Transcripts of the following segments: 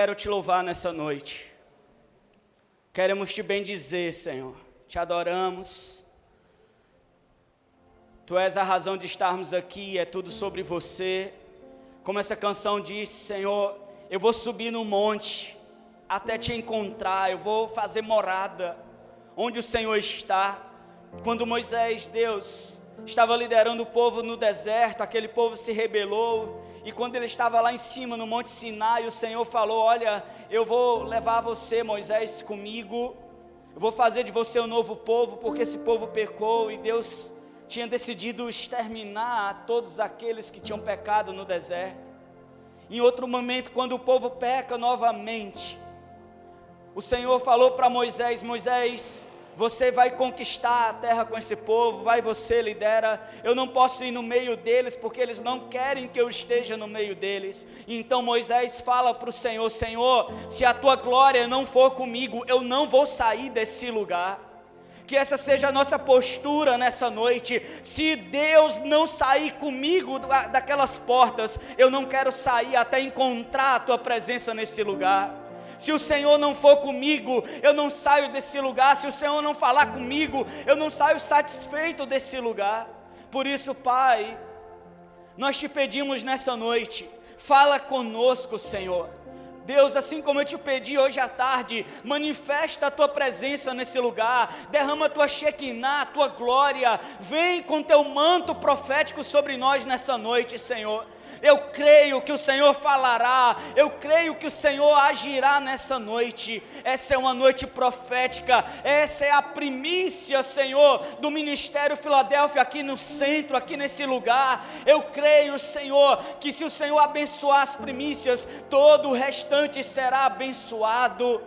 Quero te louvar nessa noite. Queremos te bendizer, Senhor. Te adoramos. Tu és a razão de estarmos aqui, é tudo sobre você. Como essa canção diz, Senhor, eu vou subir no monte até te encontrar, eu vou fazer morada onde o Senhor está. Quando Moisés, Deus, estava liderando o povo no deserto, aquele povo se rebelou, e quando ele estava lá em cima no Monte Sinai, o Senhor falou, olha, eu vou levar você, Moisés, comigo, eu vou fazer de você um novo povo, porque esse povo pecou, e Deus tinha decidido exterminar todos aqueles que tinham pecado no deserto. Em outro momento, quando o povo peca novamente, o Senhor falou para Moisés, Moisés, você vai conquistar a terra com esse povo, vai você lidera, eu não posso ir no meio deles, porque eles não querem que eu esteja no meio deles. Então Moisés fala para o Senhor, Senhor, se a tua glória não for comigo, eu não vou sair desse lugar. Que essa seja a nossa postura nessa noite. Se Deus não sair comigo daquelas portas, eu não quero sair até encontrar a tua presença nesse lugar. Se o Senhor não for comigo, eu não saio desse lugar. Se o Senhor não falar comigo, eu não saio satisfeito desse lugar. Por isso, Pai, nós te pedimos nessa noite, fala conosco, Senhor. Deus, assim como eu te pedi hoje à tarde, manifesta a tua presença nesse lugar, derrama a tua Shekinah, a tua glória, vem com teu manto profético sobre nós nessa noite, Senhor. Eu creio que o Senhor falará, eu creio que o Senhor agirá nessa noite. Essa é uma noite profética, essa é a primícia, Senhor, do Ministério Filadélfia aqui no centro, aqui nesse lugar. Eu creio, Senhor, que se o Senhor abençoar as primícias, todo o restante será abençoado.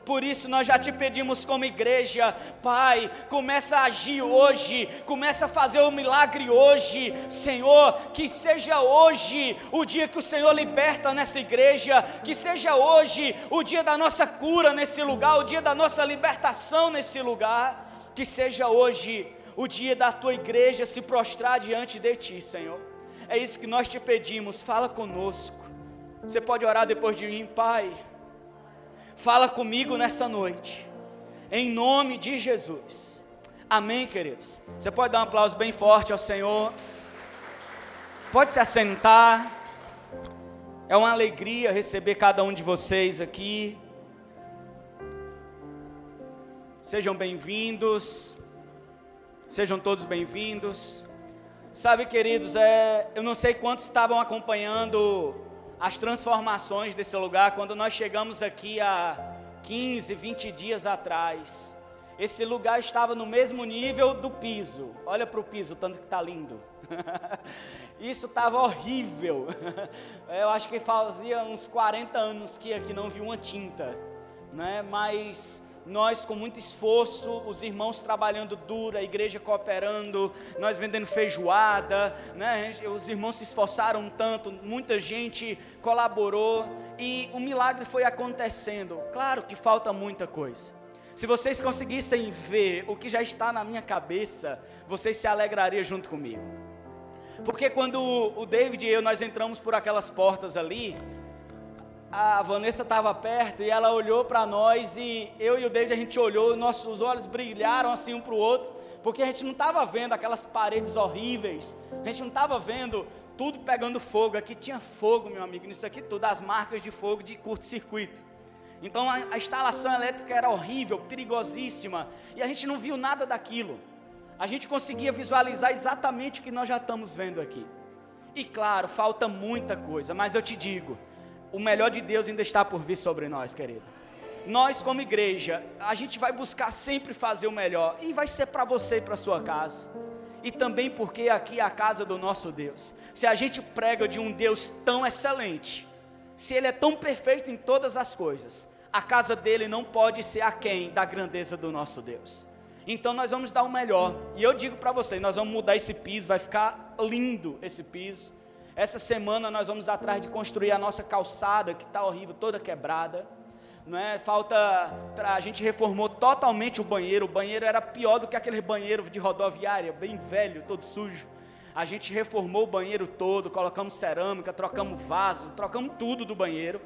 Por isso nós já te pedimos como igreja, Pai, começa a agir hoje, começa a fazer o milagre hoje, Senhor, que seja hoje o dia que o Senhor liberta nessa igreja, que seja hoje o dia da nossa cura nesse lugar, o dia da nossa libertação nesse lugar, que seja hoje o dia da tua igreja se prostrar diante de ti, Senhor. É isso que nós te pedimos, fala conosco. Você pode orar depois de mim, Pai. Fala comigo nessa noite, em nome de Jesus, amém, queridos? Você pode dar um aplauso bem forte ao Senhor, pode se assentar, é uma alegria receber cada um de vocês aqui, sejam bem-vindos, sejam todos bem-vindos. Sabe, queridos, eu não sei quantos estavam acompanhando as transformações desse lugar, quando nós chegamos aqui há 15, 20 dias atrás, esse lugar estava no mesmo nível do piso, olha para o piso, tanto que está lindo, isso estava horrível, eu acho que fazia uns 40 anos que aqui não vi uma tinta, né? Mas nós com muito esforço, os irmãos trabalhando duro, a igreja cooperando, nós vendendo feijoada, né? Os irmãos se esforçaram tanto, muita gente colaborou e o milagre foi acontecendo. Claro que falta muita coisa. Se vocês conseguissem ver o que já está na minha cabeça, vocês se alegrariam junto comigo. Porque quando o David e eu, nós entramos por aquelas portas ali, a Vanessa estava perto e ela olhou para nós e eu e o David, a gente olhou, nossos olhos brilharam assim um para o outro, porque a gente não estava vendo aquelas paredes horríveis, a gente não estava vendo tudo pegando fogo. Aqui tinha fogo, meu amigo, nisso aqui tudo, as marcas de fogo de curto-circuito. Então a instalação elétrica era horrível, perigosíssima, e a gente não viu nada daquilo. A gente conseguia visualizar exatamente o que nós já estamos vendo aqui. E claro, falta muita coisa, mas eu te digo, o melhor de Deus ainda está por vir sobre nós, querido. Nós como igreja, a gente vai buscar sempre fazer o melhor, e vai ser para você e para sua casa, e também porque aqui é a casa do nosso Deus. Se a gente prega de um Deus tão excelente, se Ele é tão perfeito em todas as coisas, a casa dele não pode ser aquém da grandeza do nosso Deus. Então nós vamos dar o melhor, e eu digo para vocês, nós vamos mudar esse piso, vai ficar lindo esse piso. Essa semana nós vamos atrás de construir a nossa calçada, que está horrível, toda quebrada, não é? A gente reformou totalmente o banheiro era pior do que aquele banheiro de rodoviária, bem velho, todo sujo. A gente reformou o banheiro todo, colocamos cerâmica, trocamos vaso, trocamos tudo do banheiro.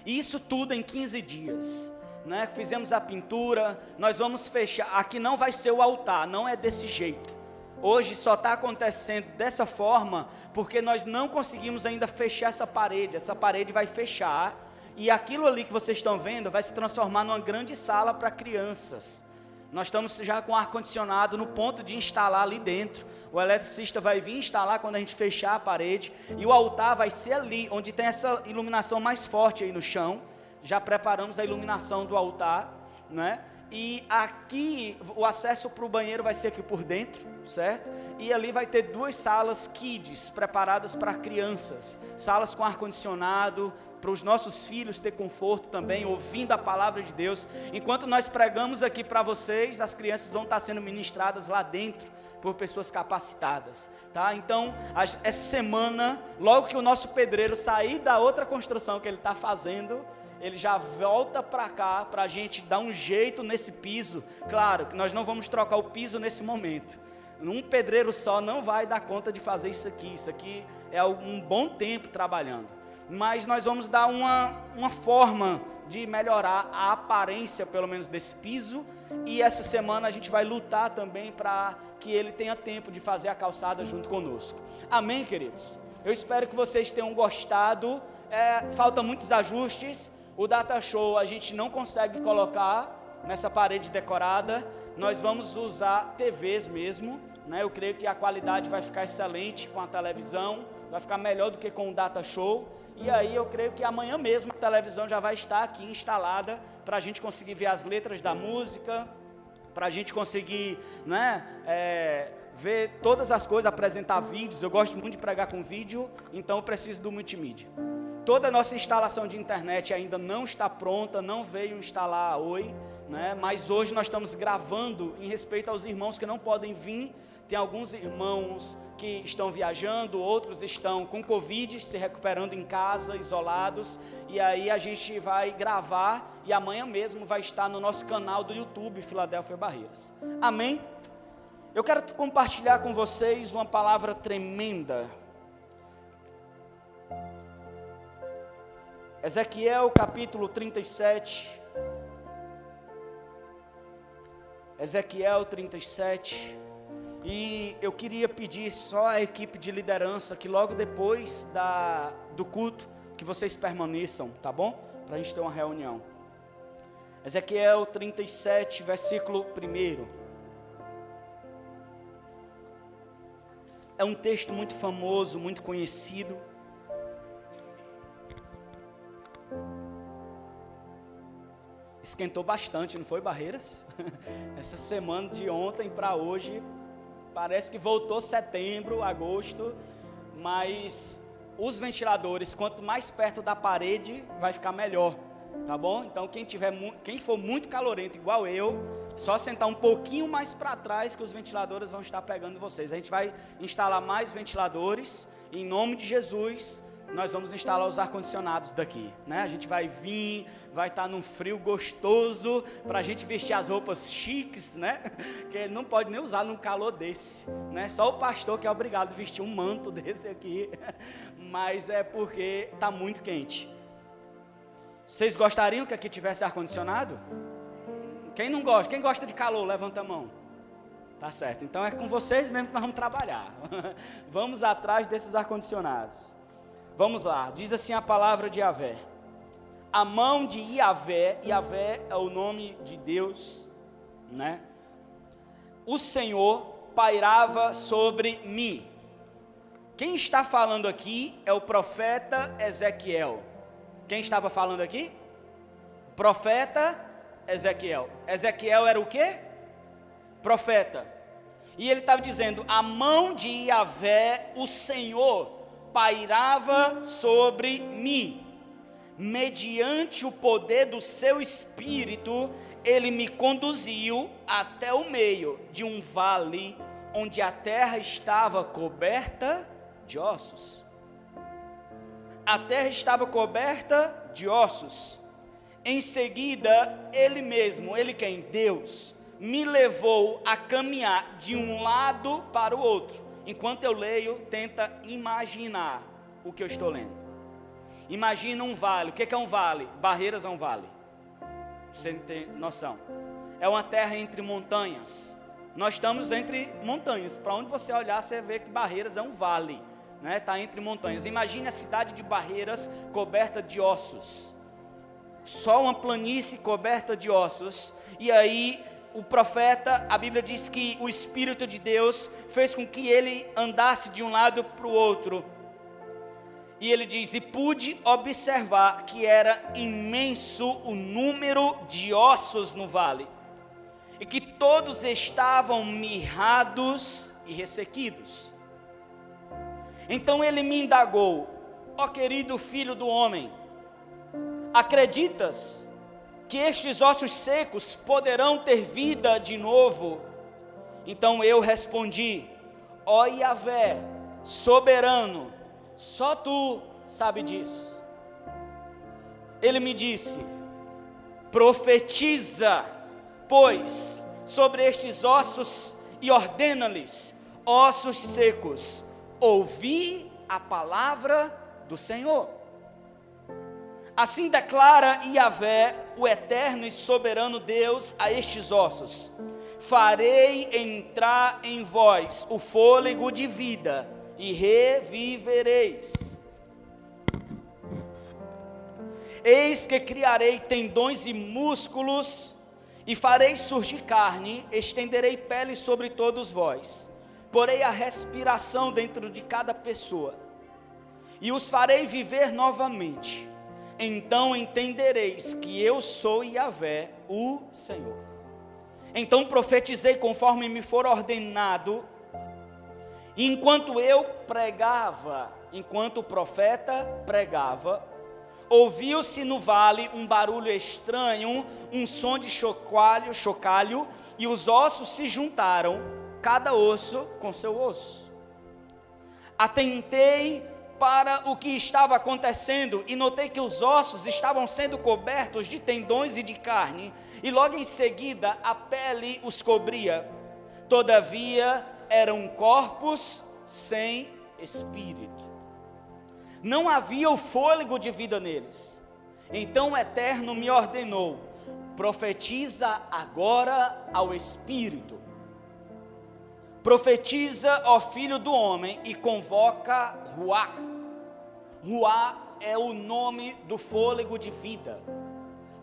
E isso tudo em 15 dias. Né? Fizemos a pintura, nós vamos fechar. Aqui não vai ser o altar, não é desse jeito. Hoje só está acontecendo dessa forma porque nós não conseguimos ainda fechar essa parede vai fechar, e aquilo ali que vocês estão vendo vai se transformar numa grande sala para crianças. Nós estamos já com ar-condicionado no ponto de instalar ali dentro. O eletricista vai vir instalar quando a gente fechar a parede, e o altar vai ser ali, onde tem essa iluminação mais forte aí no chão. Já preparamos a iluminação do altar, né? E aqui, o acesso para o banheiro vai ser aqui por dentro, certo? E ali vai ter 2 salas kids, preparadas para crianças, salas com ar-condicionado, para os nossos filhos ter conforto também, ouvindo a palavra de Deus. Enquanto nós pregamos aqui para vocês, as crianças vão estar sendo ministradas lá dentro, por pessoas capacitadas, tá? Então, essa semana, logo que o nosso pedreiro sair da outra construção que ele está fazendo, ele já volta para cá, para a gente dar um jeito nesse piso. Claro que nós não vamos trocar o piso nesse momento. Um pedreiro só não vai dar conta de fazer isso aqui é um bom tempo trabalhando. Mas nós vamos dar uma forma de melhorar a aparência, pelo menos, desse piso. E essa semana a gente vai lutar também para que ele tenha tempo de fazer a calçada junto conosco. Amém, queridos? Eu espero que vocês tenham gostado. Faltam muitos ajustes. O data show a gente não consegue colocar nessa parede decorada. Nós vamos usar TVs mesmo, né? Eu creio que a qualidade vai ficar excelente com a televisão, vai ficar melhor do que com o data show. E aí eu creio que amanhã mesmo a televisão já vai estar aqui instalada, para a gente conseguir ver as letras da música, para a gente conseguir, né, ver todas as coisas, apresentar vídeos. Eu gosto muito de pregar com vídeo, então eu preciso do multimídia. Toda a nossa instalação de internet ainda não está pronta, não veio instalar a Oi, né? Mas hoje nós estamos gravando em respeito aos irmãos que não podem vir. Tem alguns irmãos que estão viajando, outros estão com Covid, se recuperando em casa, isolados, e aí a gente vai gravar, e amanhã mesmo vai estar no nosso canal do YouTube, Filadélfia Barreiras. Amém? Eu quero compartilhar com vocês uma palavra tremenda. Ezequiel capítulo 37, Ezequiel 37, e eu queria pedir só à equipe de liderança que logo depois do culto, que vocês permaneçam, tá bom? Para a gente ter uma reunião. Ezequiel 37, versículo 1. É um texto muito famoso, muito conhecido. Esquentou bastante, não foi, Barreiras? Essa semana de ontem para hoje, parece que voltou setembro, agosto, mas os ventiladores, quanto mais perto da parede, vai ficar melhor, tá bom? Então quem for muito calorento, igual eu, só sentar um pouquinho mais para trás que os ventiladores vão estar pegando vocês. A gente vai instalar mais ventiladores, em nome de Jesus. Nós vamos instalar os ar-condicionados daqui, né? A gente vai vir, vai estar num frio gostoso, para a gente vestir as roupas chiques, né? Que ele não pode nem usar num calor desse, né? Só o pastor que é obrigado a vestir um manto desse aqui, mas é porque está muito quente. Vocês gostariam que aqui tivesse ar-condicionado? Quem não gosta? Quem gosta de calor, levanta a mão. Tá certo, então é com vocês mesmo que nós vamos trabalhar. Vamos atrás desses ar-condicionados. Vamos lá, diz assim a palavra de Yahvé. A mão de Yahvé, Yahvé é o nome de Deus, né? O Senhor pairava sobre mim. Quem está falando aqui é o profeta Ezequiel. Quem estava falando aqui? Profeta Ezequiel. Ezequiel era o quê? Profeta. E ele estava dizendo, a mão de Yahvé, o Senhor, pairava sobre mim, mediante o poder do seu espírito, ele me conduziu até o meio de um vale, onde a terra estava coberta de ossos. A terra estava coberta de ossos. Em seguida, ele mesmo, ele quem? Deus, me levou a caminhar de um lado para o outro. Enquanto eu leio, tenta imaginar o que eu estou lendo. Imagina um vale. O que é um vale? Barreiras é um vale. Você tem noção? É uma terra entre montanhas. Nós estamos entre montanhas. Para onde você olhar, você vê que Barreiras é um vale, né? Está entre montanhas. Imagine a cidade de Barreiras coberta de ossos. Só uma planície coberta de ossos. E aí o profeta, a Bíblia diz que o Espírito de Deus fez com que ele andasse de um lado para o outro. E ele diz, e pude observar que era imenso o número de ossos no vale, e que todos estavam mirrados e ressequidos. Então ele me indagou, ó querido filho do homem, acreditas que estes ossos secos poderão ter vida de novo? Então eu respondi, ó Yahvé, soberano, só tu sabe disso. Ele me disse, profetiza, pois, sobre estes ossos e ordena-lhes, ossos secos, ouvi a palavra do Senhor. Assim declara Yahvé, o eterno e soberano Deus, a estes ossos: farei entrar em vós o fôlego de vida, e revivereis. Eis que criarei tendões e músculos, e farei surgir carne, estenderei pele sobre todos vós, porei a respiração dentro de cada pessoa, e os farei viver novamente. Então entendereis que eu sou Yahvé, o Senhor. Então profetizei conforme me for ordenado. Enquanto eu pregava, enquanto o profeta pregava, ouviu-se no vale um barulho estranho, um som de chocalho, e os ossos se juntaram, cada osso com seu osso. Atentei para o que estava acontecendo e notei que os ossos estavam sendo cobertos de tendões e de carne, e logo em seguida a pele os cobria. Todavia eram corpos sem espírito. Não havia o fôlego de vida neles. Então o Eterno me ordenou: profetiza agora ao Espírito. Profetiza, ó filho do homem, e convoca Ruá. Ruá é o nome do fôlego de vida.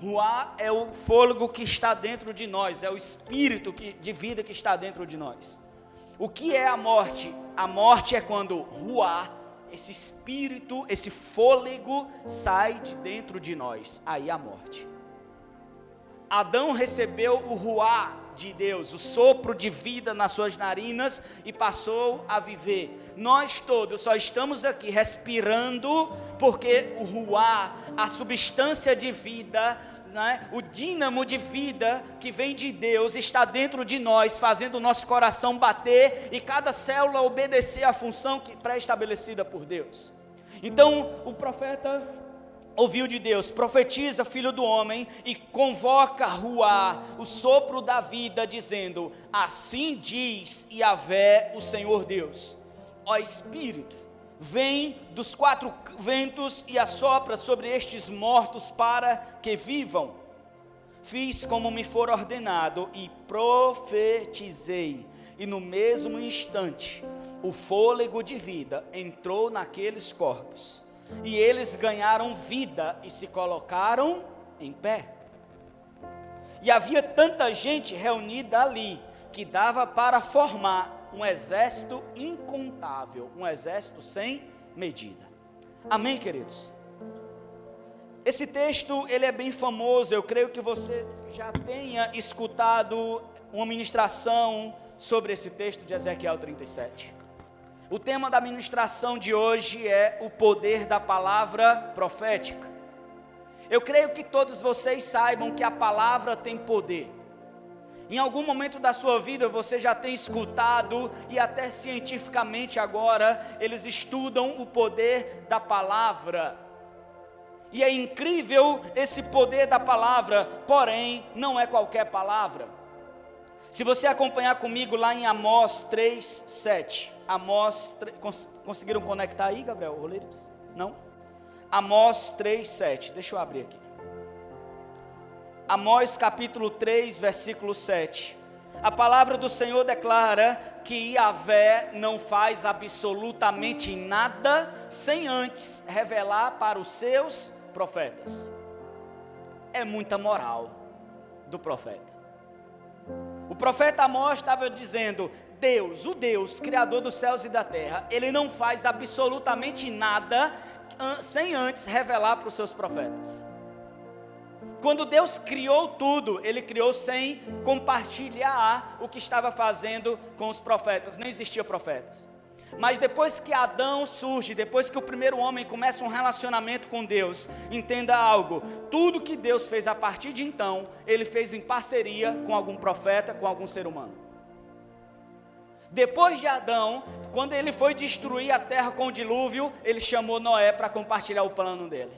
Ruá é o fôlego que está dentro de nós, é o espírito de vida que está dentro de nós. O que é a morte? A morte é quando Ruá, esse espírito, esse fôlego sai de dentro de nós. Aí a morte. Adão recebeu o Ruá de Deus, o sopro de vida nas suas narinas, e passou a viver. Nós todos só estamos aqui respirando porque o Ruá, a substância de vida, né, o dínamo de vida que vem de Deus, está dentro de nós, fazendo o nosso coração bater e cada célula obedecer à função pré-estabelecida por Deus. Então o profeta ouviu de Deus: profetiza, filho do homem, e convoca Ruá, o sopro da vida, dizendo: assim diz Yahvé, o Senhor Deus, ó Espírito, vem dos quatro ventos e assopra sobre estes mortos para que vivam. Fiz como me for ordenado e profetizei, e no mesmo instante o fôlego de vida entrou naqueles corpos, e eles ganharam vida e se colocaram em pé. E havia tanta gente reunida ali, que dava para formar um exército incontável, um exército sem medida. Amém, queridos? Esse texto, ele é bem famoso. Eu creio que você já tenha escutado uma ministração sobre esse texto de Ezequiel 37. O tema da ministração de hoje é o poder da palavra profética. Eu creio que todos vocês saibam que a palavra tem poder. Em algum momento da sua vida você já tem escutado, e até cientificamente agora eles estudam o poder da palavra. E é incrível esse poder da palavra, porém não é qualquer palavra. Se você acompanhar comigo lá em Amós 3:7, Amós, conseguiram conectar aí, Gabriel Roleiros? Não? Amós 3:7, deixa eu abrir aqui. Amós capítulo 3, versículo 7. A palavra do Senhor declara que Yahvé não faz absolutamente nada sem antes revelar para os seus profetas. É muita moral do profeta. O profeta Amós estava dizendo: Deus, o Deus, Criador dos céus e da terra, Ele não faz absolutamente nada sem antes revelar para os seus profetas. Quando Deus criou tudo, Ele criou sem compartilhar o que estava fazendo com os profetas, nem existia profetas. Mas depois que Adão surge, depois que o primeiro homem começa um relacionamento com Deus, entenda algo: tudo que Deus fez a partir de então, Ele fez em parceria com algum profeta, com algum ser humano. Depois de Adão, quando ele foi destruir a terra com o dilúvio, ele chamou Noé para compartilhar o plano dele.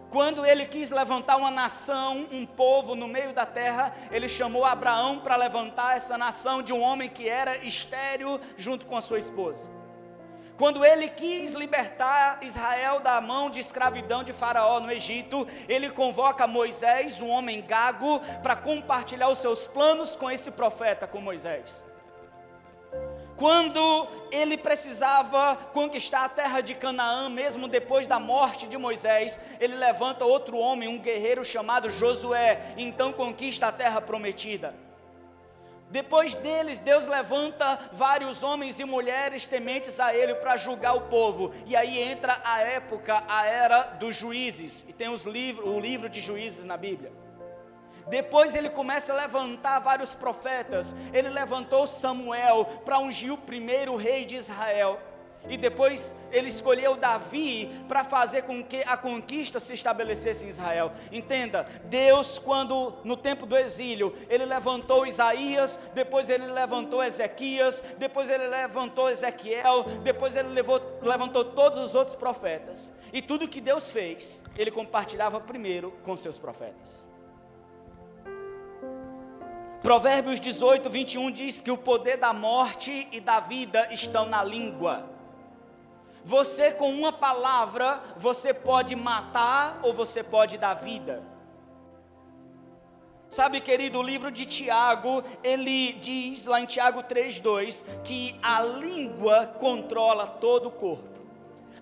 Quando ele quis levantar uma nação, um povo no meio da terra, ele chamou Abraão para levantar essa nação de um homem que era estéril junto com a sua esposa. Quando ele quis libertar Israel da mão de escravidão de Faraó no Egito, ele convoca Moisés, um homem gago, para compartilhar os seus planos com esse profeta, com Moisés. Quando ele precisava conquistar a terra de Canaã, mesmo depois da morte de Moisés, ele levanta outro homem, um guerreiro chamado Josué, e então conquista a terra prometida. Depois deles, Deus levanta vários homens e mulheres tementes a Ele para julgar o povo, e aí entra a época, a era dos juízes, e tem o livro de Juízes na Bíblia. Depois ele começa a levantar vários profetas. Ele levantou Samuel para ungir o primeiro rei de Israel. E depois ele escolheu Davi para fazer com que a conquista se estabelecesse em Israel. Entenda, Deus, quando no tempo do exílio, Ele levantou Isaías, depois Ele levantou Ezequias, depois Ele levantou Ezequiel, depois Ele levantou todos os outros profetas. E tudo que Deus fez, Ele compartilhava primeiro com seus profetas. Provérbios 18, 21 diz que o poder da morte e da vida estão na língua. Você, com uma palavra, você pode matar ou você pode dar vida. Sabe, querido, o livro de Tiago, ele diz lá em Tiago 3:2, que a língua controla todo o corpo.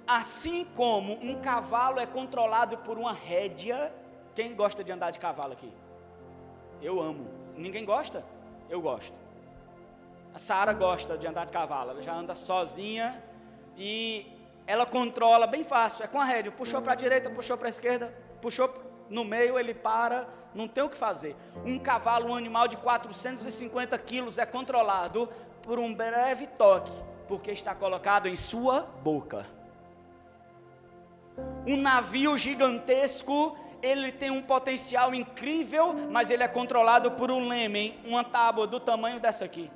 Assim como um cavalo é controlado por uma rédea. Quem gosta de andar de cavalo aqui? Eu amo. Ninguém gosta? Eu gosto. A Sara gosta de andar de cavalo. Ela já anda sozinha e ela controla bem fácil. É com a rédea. Puxou para a direita, puxou para a esquerda, puxou no meio, ele para. Não tem o que fazer. Um cavalo, um animal de 450 quilos é controlado por um breve toque, porque está colocado em sua boca. Um navio gigantesco, ele tem um potencial incrível, mas ele é controlado por um leme, uma tábua do tamanho dessa aqui.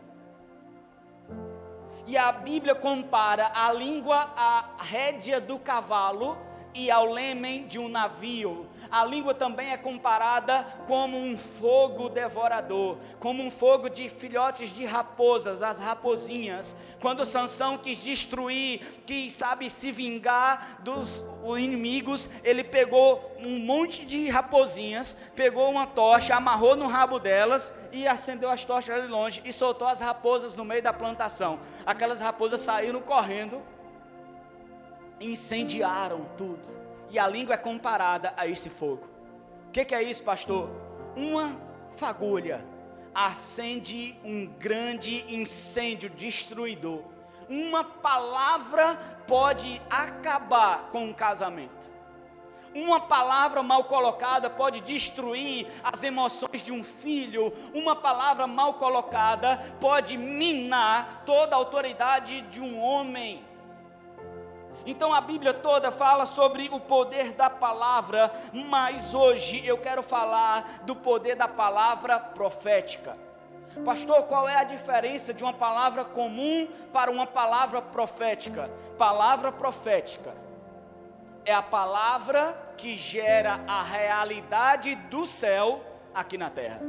E a Bíblia compara a língua à rédea do cavalo e ao leme de um navio. A língua também é comparada como um fogo devorador, como um fogo de filhotes de raposas, as raposinhas. Quando Sansão quis destruir, quis, se vingar dos inimigos, ele pegou um monte de raposinhas, pegou uma tocha, amarrou no rabo delas e acendeu as tochas ali longe e soltou as raposas no meio da plantação. Aquelas raposas saíram correndo, incendiaram tudo. E a língua é comparada a esse fogo. O que é isso, pastor? Uma fagulha acende um grande incêndio destruidor. Uma palavra pode acabar com um casamento. Uma palavra mal colocada pode destruir as emoções de um filho. Uma palavra mal colocada pode minar toda a autoridade de um homem. Então a Bíblia toda fala sobre o poder da palavra, mas hoje eu quero falar do poder da palavra profética. Pastor, qual é a diferença de uma palavra comum para uma palavra profética? Palavra profética é a palavra que gera a realidade do céu aqui na terra.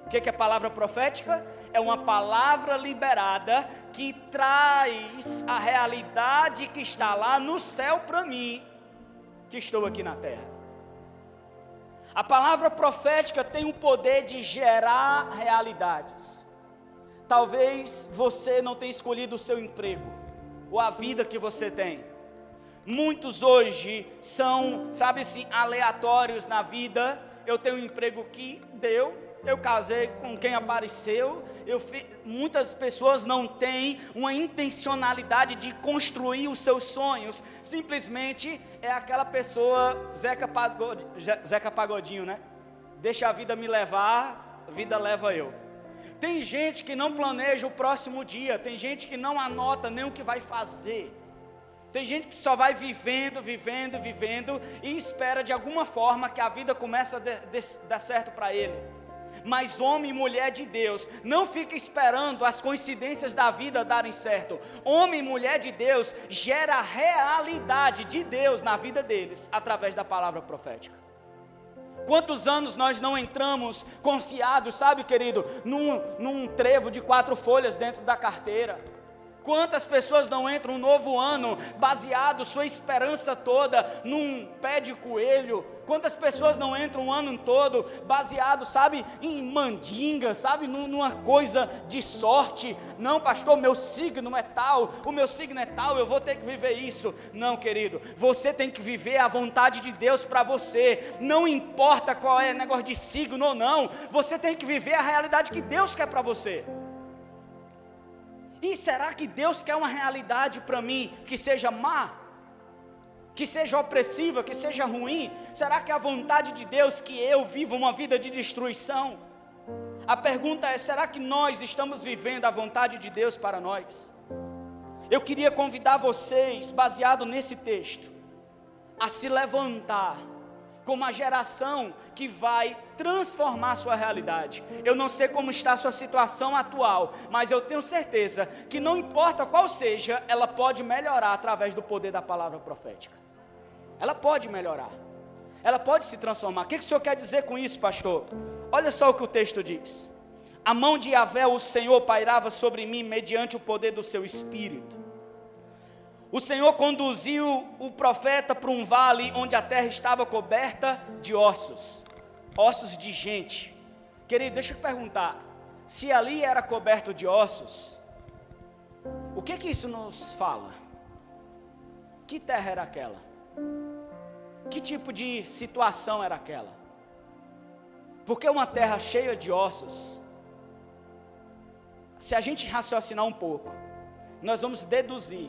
O que é palavra profética? É uma palavra liberada que traz a realidade que está lá no céu para mim, que estou aqui na terra. A palavra profética tem o poder de gerar realidades. Talvez você não tenha escolhido o seu emprego, ou a vida que você tem. Muitos hoje são, sabe assim, aleatórios na vida. Eu tenho um emprego que deu, eu casei com quem apareceu. Muitas pessoas não têm uma intencionalidade de construir os seus sonhos. Simplesmente é aquela pessoa, Zeca Pagodinho, né? Deixa a vida me levar, a vida leva eu. Tem gente que não planeja o próximo dia, tem gente que não anota nem o que vai fazer. Tem gente que só vai vivendo e espera de alguma forma que a vida comece a dar certo para ele. Mas homem e mulher de Deus não fica esperando as coincidências da vida darem certo. Homem e mulher de Deus gera a realidade de Deus na vida deles através da palavra profética. Quantos anos nós não entramos confiados, sabe, querido, num trevo de 4 folhas dentro da carteira? Quantas pessoas não entram um novo ano baseado sua esperança toda num pé de coelho? Quantas pessoas não entram um ano todo baseado, sabe, em mandinga, sabe, numa coisa de sorte? Não, pastor, meu signo é tal, o meu signo é tal, eu vou ter que viver isso. Não, querido, você tem que viver a vontade de Deus para você. Não importa qual é o negócio de signo ou não, você tem que viver a realidade que Deus quer para você. E será que Deus quer uma realidade para mim que seja má? Que seja opressiva, que seja ruim? Será que é a vontade de Deus que eu viva uma vida de destruição? A pergunta é, será que nós estamos vivendo a vontade de Deus para nós? Eu queria convidar vocês, baseado nesse texto, a se levantar como uma geração que vai transformar a sua realidade. Eu não sei como está a sua situação atual, mas eu tenho certeza que não importa qual seja, ela pode melhorar através do poder da palavra profética. Ela pode melhorar, ela pode se transformar. O que o senhor quer dizer com isso, pastor? Olha só o que o texto diz: a mão de Yahvé, o Senhor, pairava sobre mim mediante o poder do seu Espírito. O Senhor conduziu o profeta para um vale onde a terra estava coberta de ossos de gente. Querido, deixa eu perguntar, se ali era coberto de ossos, o que isso nos fala? Que terra era aquela? Que tipo de situação era aquela? Porque uma terra cheia de ossos, se a gente raciocinar um pouco, nós vamos deduzir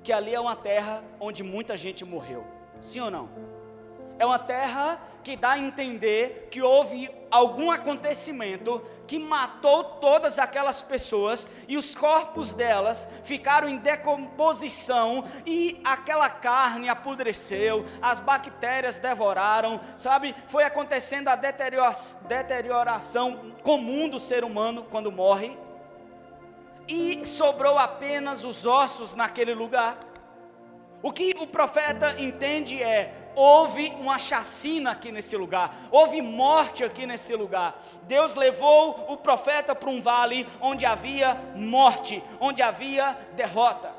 que ali é uma terra onde muita gente morreu, sim ou não? É uma terra que dá a entender que houve algum acontecimento que matou todas aquelas pessoas e os corpos delas ficaram em decomposição e aquela carne apodreceu, as bactérias devoraram, sabe? Foi acontecendo a deterioração comum do ser humano quando morre. E sobrou apenas os ossos naquele lugar. O que o profeta entende é, houve uma chacina aqui nesse lugar, houve morte aqui nesse lugar. Deus levou o profeta para um vale onde havia morte, onde havia derrota.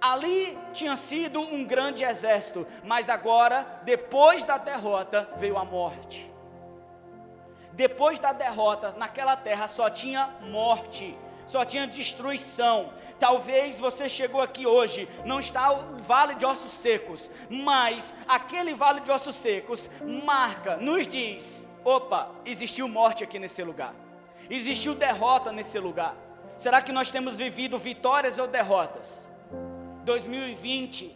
Ali tinha sido um grande exército, mas agora, depois da derrota, veio a morte. Depois da derrota, naquela terra só tinha morte, só tinha destruição. Talvez você chegou aqui hoje, não está o vale de ossos secos, mas aquele vale de ossos secos marca, nos diz, opa, existiu morte aqui nesse lugar, existiu derrota nesse lugar. Será que nós temos vivido vitórias ou derrotas? 2020,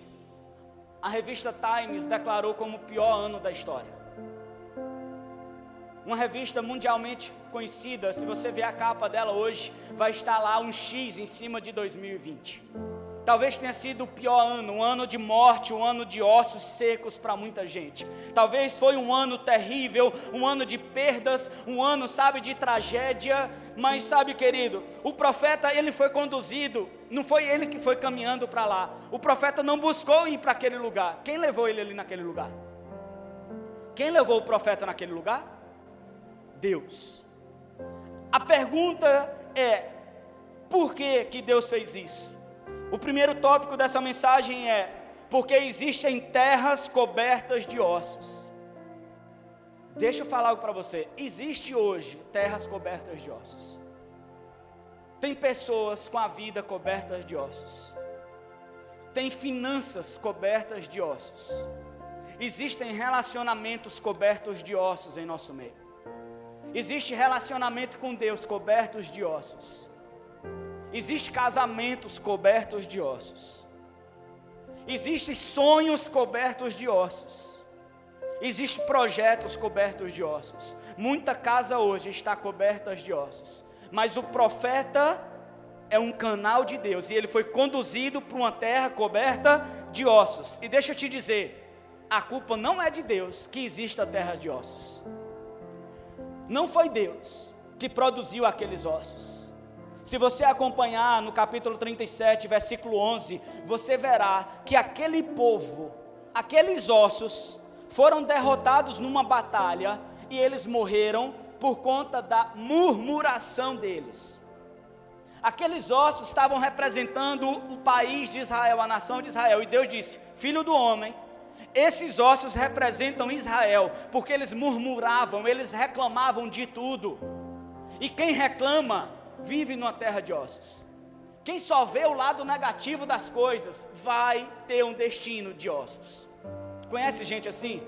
a revista Times declarou como o pior ano da história. Uma revista mundialmente conhecida, se você ver a capa dela hoje, vai estar lá um X em cima de 2020. Talvez tenha sido o pior ano, um ano de morte, um ano de ossos secos para muita gente. Talvez foi um ano terrível, um ano de perdas, um ano, sabe, de tragédia. Mas sabe, querido, o profeta, ele foi conduzido, não foi ele que foi caminhando para lá. O profeta não buscou ir para aquele lugar. Quem levou ele ali naquele lugar? Quem levou o profeta naquele lugar? Deus. A pergunta é, por que Deus fez isso? O primeiro tópico dessa mensagem é, porque existem terras cobertas de ossos. Deixa eu falar algo para você, existe hoje terras cobertas de ossos. Tem pessoas com a vida cobertas de ossos. Tem finanças cobertas de ossos. Existem relacionamentos cobertos de ossos em nosso meio. Existe relacionamento com Deus cobertos de ossos. Existem casamentos cobertos de ossos. Existem sonhos cobertos de ossos. Existem projetos cobertos de ossos. Muita casa hoje está coberta de ossos. Mas o profeta é um canal de Deus. E ele foi conduzido para uma terra coberta de ossos. E deixa eu te dizer, a culpa não é de Deus que exista terra de ossos. Não foi Deus que produziu aqueles ossos. Se você acompanhar no capítulo 37, versículo 11, você verá que aquele povo, aqueles ossos, foram derrotados numa batalha e eles morreram por conta da murmuração deles. Aqueles ossos estavam representando o país de Israel, a nação de Israel, e Deus disse: filho do homem, esses ossos representam Israel, porque eles murmuravam, eles reclamavam de tudo. E quem reclama, vive numa terra de ossos. Quem só vê o lado negativo das coisas, vai ter um destino de ossos. Conhece gente assim?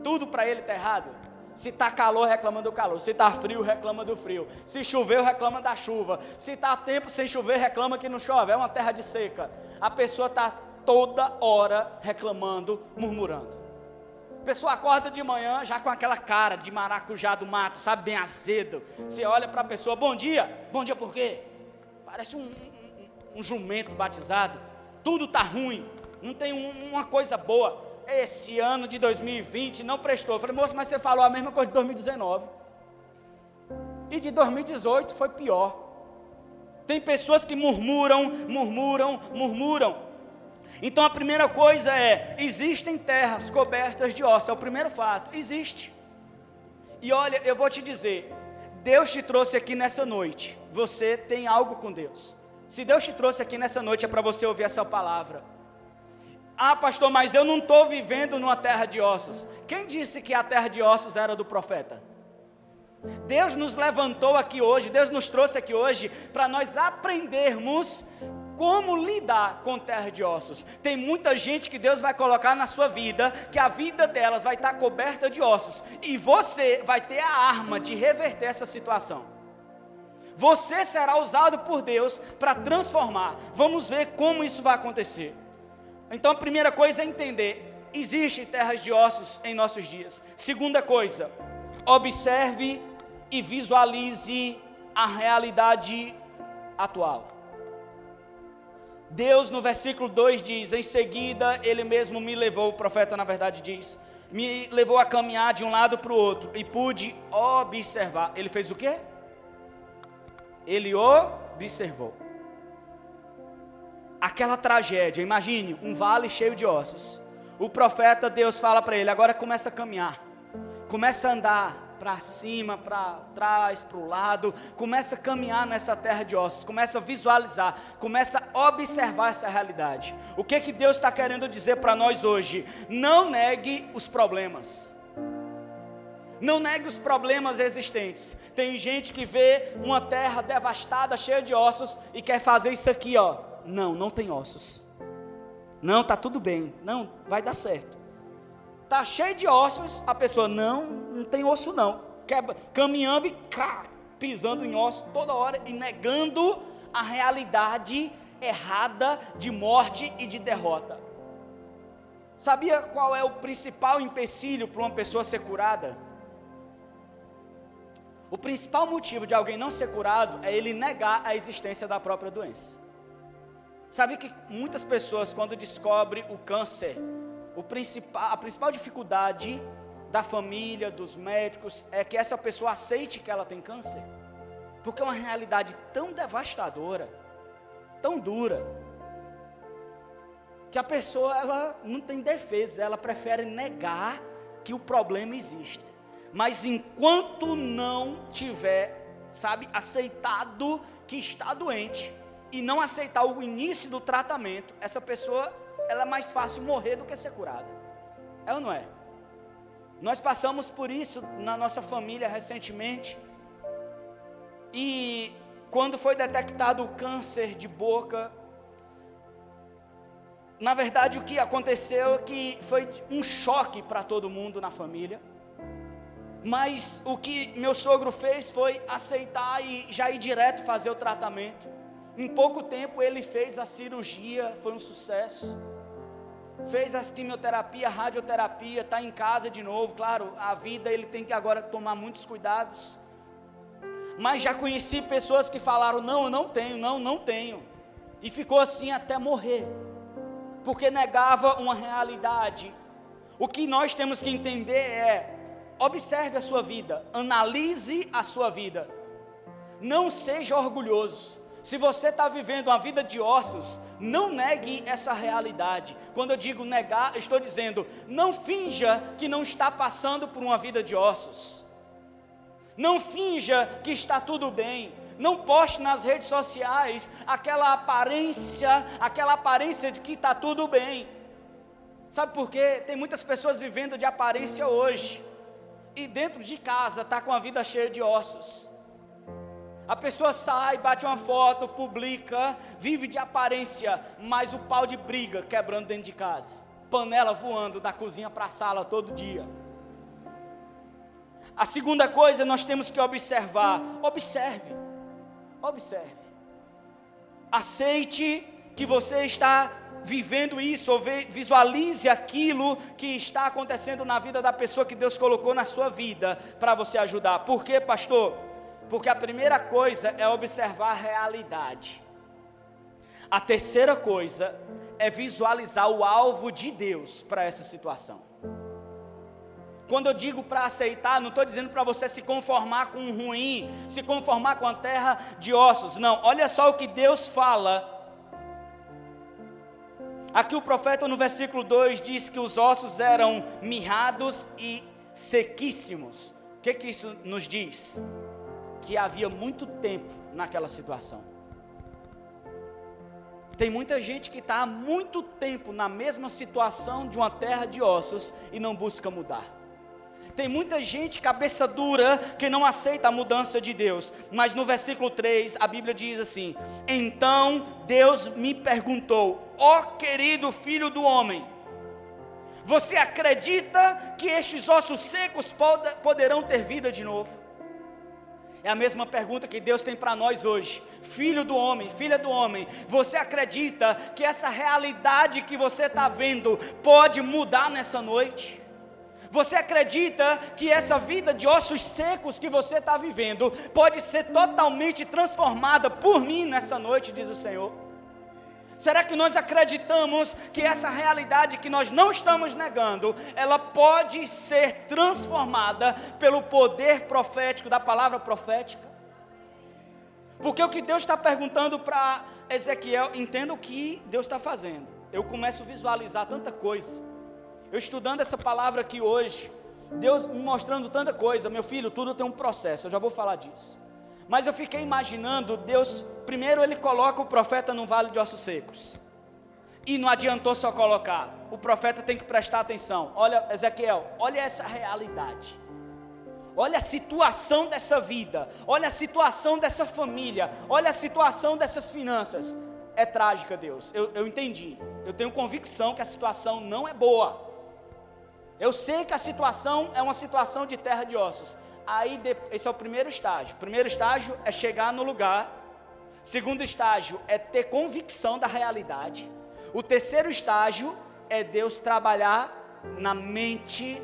Tudo para ele está errado. Se está calor, reclama do calor. Se está frio, reclama do frio. Se choveu, reclama da chuva. Se está tempo sem chover, reclama que não chove. É uma terra de seca. A pessoa está toda hora reclamando, murmurando. A pessoa acorda de manhã já com aquela cara de maracujá do mato, sabe, bem azedo. Você olha para a pessoa: bom dia por quê? Parece um jumento batizado. Tudo está ruim, não tem uma coisa boa. Esse ano de 2020 não prestou. Eu falei: moço, mas você falou a mesma coisa de 2019. E de 2018 foi pior. Tem pessoas que murmuram. Então a primeira coisa é: existem terras cobertas de ossos. É o primeiro fato, existe. E olha, eu vou te dizer, Deus te trouxe aqui nessa noite. Você tem algo com Deus. Se Deus te trouxe aqui nessa noite, é para você ouvir essa palavra. Ah, pastor, mas eu não estou vivendo numa terra de ossos. Quem disse que a terra de ossos era do profeta? Deus nos levantou aqui hoje, Deus nos trouxe aqui hoje para nós aprendermos como lidar com terra de ossos. Tem muita gente que Deus vai colocar na sua vida, que a vida delas vai estar coberta de ossos, e você vai ter a arma de reverter essa situação. Você será usado por Deus para transformar. Vamos ver como isso vai acontecer. Então a primeira coisa é entender: existe terras de ossos em nossos dias. Segunda coisa, observe e visualize a realidade atual. Deus no versículo 2 diz: em seguida ele mesmo me levou, o profeta na verdade diz, me levou a caminhar de um lado para o outro, e pude observar. Ele fez o quê? Ele observou aquela tragédia. Imagine um vale cheio de ossos. O profeta, Deus fala para ele: agora começa a caminhar, começa a andar para cima, para trás, para o lado, começa a caminhar nessa terra de ossos, começa a visualizar, começa a observar essa realidade. O que Deus está querendo dizer para nós hoje? Não negue os problemas. Não negue os problemas existentes. Tem gente que vê uma terra devastada, cheia de ossos, e quer fazer isso aqui, ó. Não tem ossos. Não, está tudo bem. Não, vai dar certo. Está cheio de ossos, a pessoa: não tem osso não. Caminhando e pisando em ossos toda hora e negando a realidade errada de morte e de derrota. Sabia qual é o principal empecilho para uma pessoa ser curada? O principal motivo de alguém não ser curado é ele negar a existência da própria doença. Sabe que muitas pessoas, quando descobrem o câncer, a principal dificuldade da família, dos médicos, é que essa pessoa aceite que ela tem câncer, porque é uma realidade tão devastadora, tão dura, que a pessoa ela não tem defesa, ela prefere negar que o problema existe. Mas enquanto não tiver, aceitado que está doente, e não aceitar o início do tratamento, essa pessoa ela é mais fácil morrer do que ser curada. É ou não é? Nós passamos por isso na nossa família recentemente. E quando foi detectado o câncer de boca, na verdade o que aconteceu é que foi um choque para todo mundo na família. Mas o que meu sogro fez foi aceitar e já ir direto fazer o tratamento. Em pouco tempo ele fez a cirurgia, foi um sucesso. Fez as quimioterapia, radioterapia, está em casa de novo. Claro, a vida ele tem que agora tomar muitos cuidados. Mas já conheci pessoas que falaram, não, eu não tenho. E ficou assim até morrer. Porque negava uma realidade. O que nós temos que entender é, observe a sua vida, analise a sua vida. Não seja orgulhoso. Se você está vivendo uma vida de ossos, não negue essa realidade. Quando eu digo negar, estou dizendo, não finja que não está passando por uma vida de ossos. Não finja que está tudo bem. Não poste nas redes sociais aquela aparência de que está tudo bem. Sabe por quê? Tem muitas pessoas vivendo de aparência hoje. E dentro de casa está com a vida cheia de ossos. A pessoa sai, bate uma foto, publica, vive de aparência, mas o pau de briga quebrando dentro de casa. Panela voando da cozinha para a sala todo dia. A segunda coisa nós temos que observar. Observe. Aceite que você está vivendo isso, ou visualize aquilo que está acontecendo na vida da pessoa que Deus colocou na sua vida para você ajudar. Por quê, pastor? Porque a primeira coisa é observar a realidade. A terceira coisa é visualizar o alvo de Deus para essa situação. Quando eu digo para aceitar, não estou dizendo para você se conformar com o ruim, se conformar com a terra de ossos. Não, olha só o que Deus fala. Aqui o profeta no versículo 2 diz que os ossos eram mirrados e sequíssimos. O que isso nos diz? Que havia muito tempo naquela situação. Tem muita gente que está há muito tempo na mesma situação de uma terra de ossos e não busca mudar. Tem muita gente cabeça dura que não aceita a mudança de Deus. Mas no versículo 3 a Bíblia diz assim: então Deus me perguntou, ó querido filho do homem, você acredita que estes ossos secos poderão ter vida de novo? É a mesma pergunta que Deus tem para nós hoje. Filho do homem, filha do homem, você acredita que essa realidade que você está vendo pode mudar nessa noite? Você acredita que essa vida de ossos secos que você está vivendo pode ser totalmente transformada por mim nessa noite, diz o Senhor? Será que nós acreditamos que essa realidade que nós não estamos negando, ela pode ser transformada pelo poder profético, da palavra profética? Porque o que Deus está perguntando para Ezequiel, entenda o que Deus está fazendo. Eu começo a visualizar tanta coisa. Eu estudando essa palavra aqui hoje, Deus me mostrando tanta coisa. Meu filho, tudo tem um processo, eu já vou falar disso. Mas eu fiquei imaginando, Deus, primeiro ele coloca o profeta num vale de ossos secos. E não adiantou só colocar, o profeta tem que prestar atenção. Olha, Ezequiel, olha essa realidade. Olha a situação dessa vida, olha a situação dessa família, olha a situação dessas finanças. É trágica, Deus, eu entendi. Eu tenho convicção que a situação não é boa. Eu sei que a situação é uma situação de terra de ossos. Aí, esse é o primeiro estágio. O primeiro estágio é chegar no lugar. Segundo estágio é ter convicção da realidade. O terceiro estágio é Deus trabalhar na mente,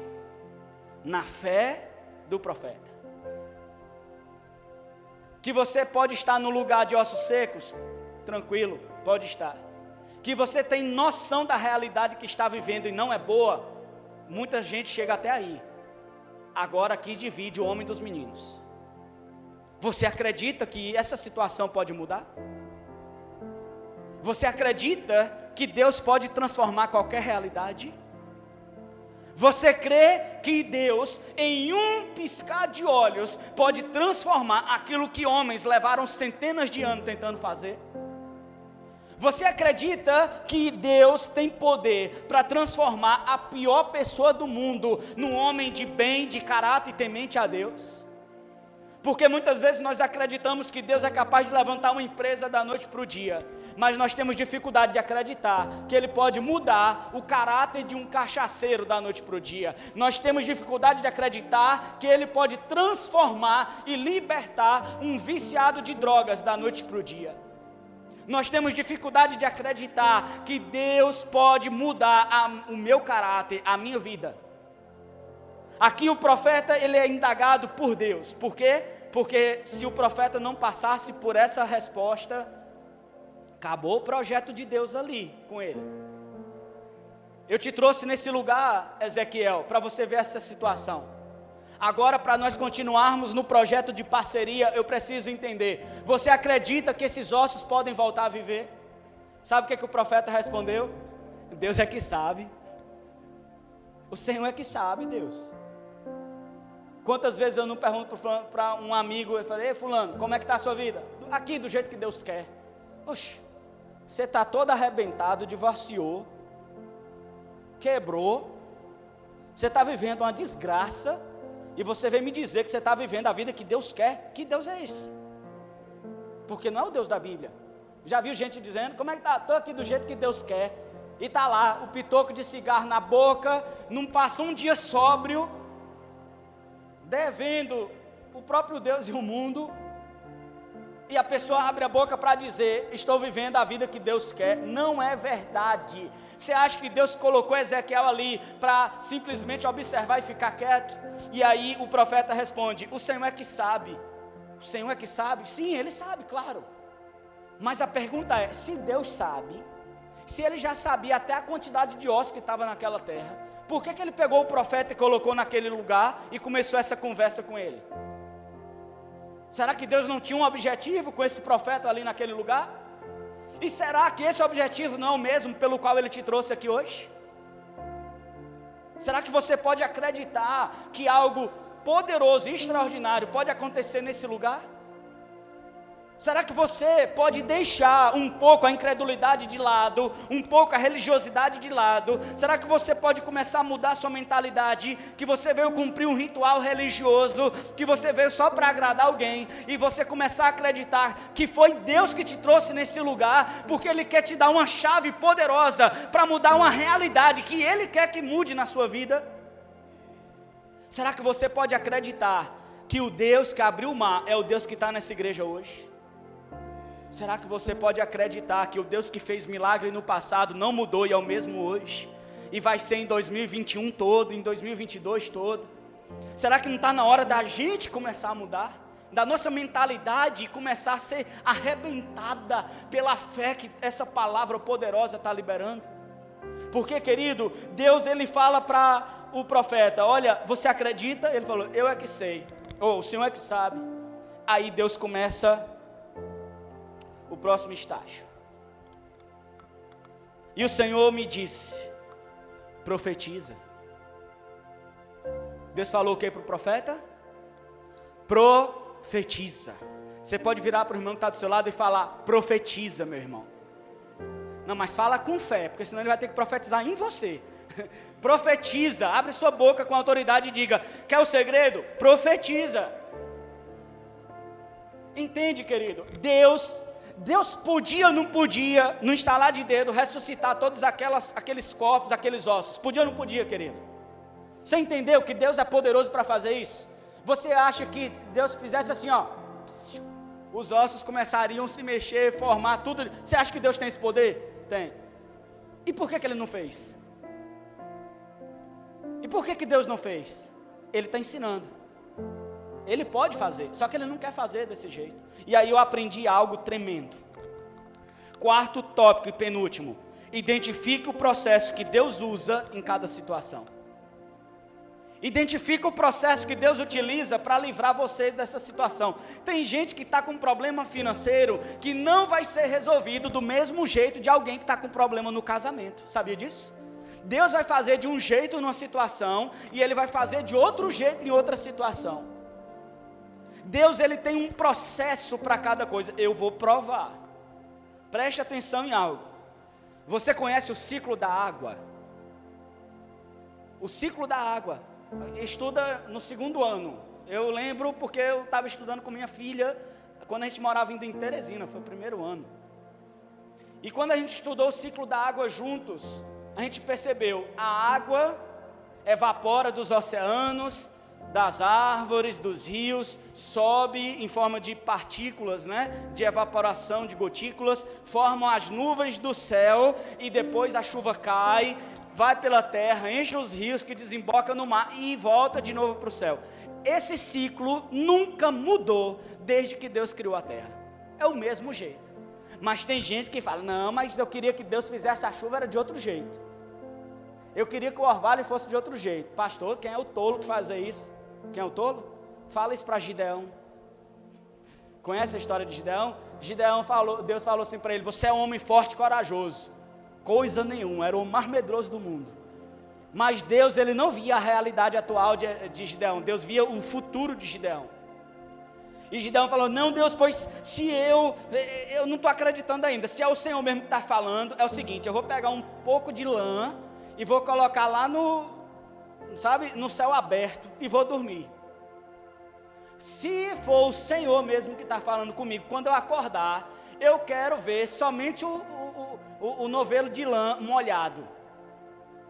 na fé do profeta. Que você pode estar no lugar de ossos secos, tranquilo, pode estar. Que você tem noção da realidade que está vivendo e não é boa, muita gente chega até aí. Agora aqui divide o homem dos meninos. Você acredita que essa situação pode mudar? Você acredita que Deus pode transformar qualquer realidade? Você crê que Deus, em um piscar de olhos, pode transformar aquilo que homens levaram centenas de anos tentando fazer? Você acredita que Deus tem poder para transformar a pior pessoa do mundo num homem de bem, de caráter e temente a Deus? Porque muitas vezes nós acreditamos que Deus é capaz de levantar uma empresa da noite para o dia, mas nós temos dificuldade de acreditar que Ele pode mudar o caráter de um cachaceiro da noite para o dia. Nós temos dificuldade de acreditar que Ele pode transformar e libertar um viciado de drogas da noite para o dia. Nós temos dificuldade de acreditar que Deus pode mudar o meu caráter, a minha vida. Aqui o profeta, ele é indagado por Deus. Por quê? Porque se o profeta não passasse por essa resposta, acabou o projeto de Deus ali com ele. Eu te trouxe nesse lugar, Ezequiel, para você ver essa situação. Agora, para nós continuarmos no projeto de parceria, eu preciso entender. Você acredita que esses ossos podem voltar a viver? Sabe o que o profeta respondeu? Deus é que sabe. O Senhor é que sabe, Deus. Quantas vezes eu não pergunto para um amigo, eu falei, ei fulano, como é que está a sua vida? Aqui, do jeito que Deus quer. Oxe, você está todo arrebentado, divorciou, quebrou, você está vivendo uma desgraça, e você vem me dizer que você está vivendo a vida que Deus quer. Que Deus é esse? Porque não é o Deus da Bíblia. Já viu gente dizendo, como é que está? Estou aqui do jeito que Deus quer. E está lá, o pitoco de cigarro na boca, não passa um dia sóbrio, devendo o próprio Deus e o mundo, e a pessoa abre a boca para dizer, estou vivendo a vida que Deus quer. Não é verdade. Você acha que Deus colocou Ezequiel ali para simplesmente observar e ficar quieto? E aí o profeta responde, o Senhor é que sabe. O Senhor é que sabe? Sim, Ele sabe, claro. Mas a pergunta é, se Deus sabe, se Ele já sabia até a quantidade de ossos que estava naquela terra, por que Ele pegou o profeta e colocou naquele lugar e começou essa conversa com ele? Será que Deus não tinha um objetivo com esse profeta ali naquele lugar? E será que esse objetivo não é o mesmo pelo qual Ele te trouxe aqui hoje? Será que você pode acreditar que algo poderoso e extraordinário pode acontecer nesse lugar? Será que você pode deixar um pouco a incredulidade de lado, um pouco a religiosidade de lado? Será que você pode começar a mudar a sua mentalidade, que você veio cumprir um ritual religioso, que você veio só para agradar alguém, e você começar a acreditar que foi Deus que te trouxe nesse lugar, porque Ele quer te dar uma chave poderosa para mudar uma realidade que Ele quer que mude na sua vida? Será que você pode acreditar que o Deus que abriu o mar é o Deus que está nessa igreja hoje? Será que você pode acreditar que o Deus que fez milagre no passado não mudou e é o mesmo hoje? E vai ser em 2021 todo, em 2022 todo? Será que não está na hora da gente começar a mudar? Da nossa mentalidade começar a ser arrebentada pela fé que essa palavra poderosa está liberando? Porque, querido, Deus ele fala para o profeta, olha, você acredita? Ele falou, eu é que sei, ou o Senhor é que sabe. Aí Deus começa o próximo estágio. E o Senhor me disse, profetiza. Deus falou o que para o profeta? Profetiza. Você pode virar para o irmão que está do seu lado e falar, profetiza, meu irmão. Não, mas fala com fé, porque senão ele vai ter que profetizar em você. Profetiza, abre sua boca com autoridade e diga, quer o segredo? Profetiza. Entende, querido? Deus podia ou não podia, no estalar de dedo, ressuscitar todos aqueles corpos, aqueles ossos? Podia ou não podia, querido? Você entendeu que Deus é poderoso para fazer isso? Você acha que Deus fizesse assim, ó, os ossos começariam a se mexer, formar tudo? Você acha que Deus tem esse poder? Tem. E por que Ele não fez? E por que Deus não fez? Ele está ensinando. Ele pode fazer, só que Ele não quer fazer desse jeito. E aí eu aprendi algo tremendo. Quarto tópico e penúltimo. Identifique o processo que Deus usa em cada situação. Identifique o processo que Deus utiliza para livrar você dessa situação. Tem gente que está com um problema financeiro que não vai ser resolvido do mesmo jeito de alguém que está com problema no casamento. Sabia disso? Deus vai fazer de um jeito numa situação e Ele vai fazer de outro jeito em outra situação. Deus ele tem um processo para cada coisa. Eu vou provar. Preste atenção em algo. Você conhece o ciclo da água? O ciclo da água. Estuda no 2º ano. Eu lembro porque eu estava estudando com minha filha, quando a gente morava ainda em Teresina, foi o 1º ano. E quando a gente estudou o ciclo da água juntos, a gente percebeu, a água evapora dos oceanos, das árvores, dos rios, sobe em forma de partículas, né? De evaporação, de gotículas, formam as nuvens do céu, e depois a chuva cai, vai pela terra, enche os rios que desembocam no mar, e volta de novo para o céu. Esse ciclo nunca mudou, desde que Deus criou a terra, é o mesmo jeito. Mas tem gente que fala, não, mas eu queria que Deus fizesse a chuva, era de outro jeito. Eu queria que o orvalho fosse de outro jeito. Pastor, quem é o tolo que faz isso? Quem é o tolo? Fala isso para Gideão. Conhece a história de Gideão? Gideão falou, Deus falou assim para ele, você é um homem forte e corajoso. Coisa nenhuma, era o mais medroso do mundo. Mas Deus, ele não via a realidade atual de Gideão, Deus via o futuro de Gideão. E Gideão falou, não Deus, pois se eu não estou acreditando ainda, se é o Senhor mesmo que está falando, é o seguinte, eu vou pegar um pouco de lã e vou colocar lá no céu aberto e vou dormir. Se for o Senhor mesmo que está falando comigo, quando eu acordar, eu quero ver somente o novelo de lã molhado,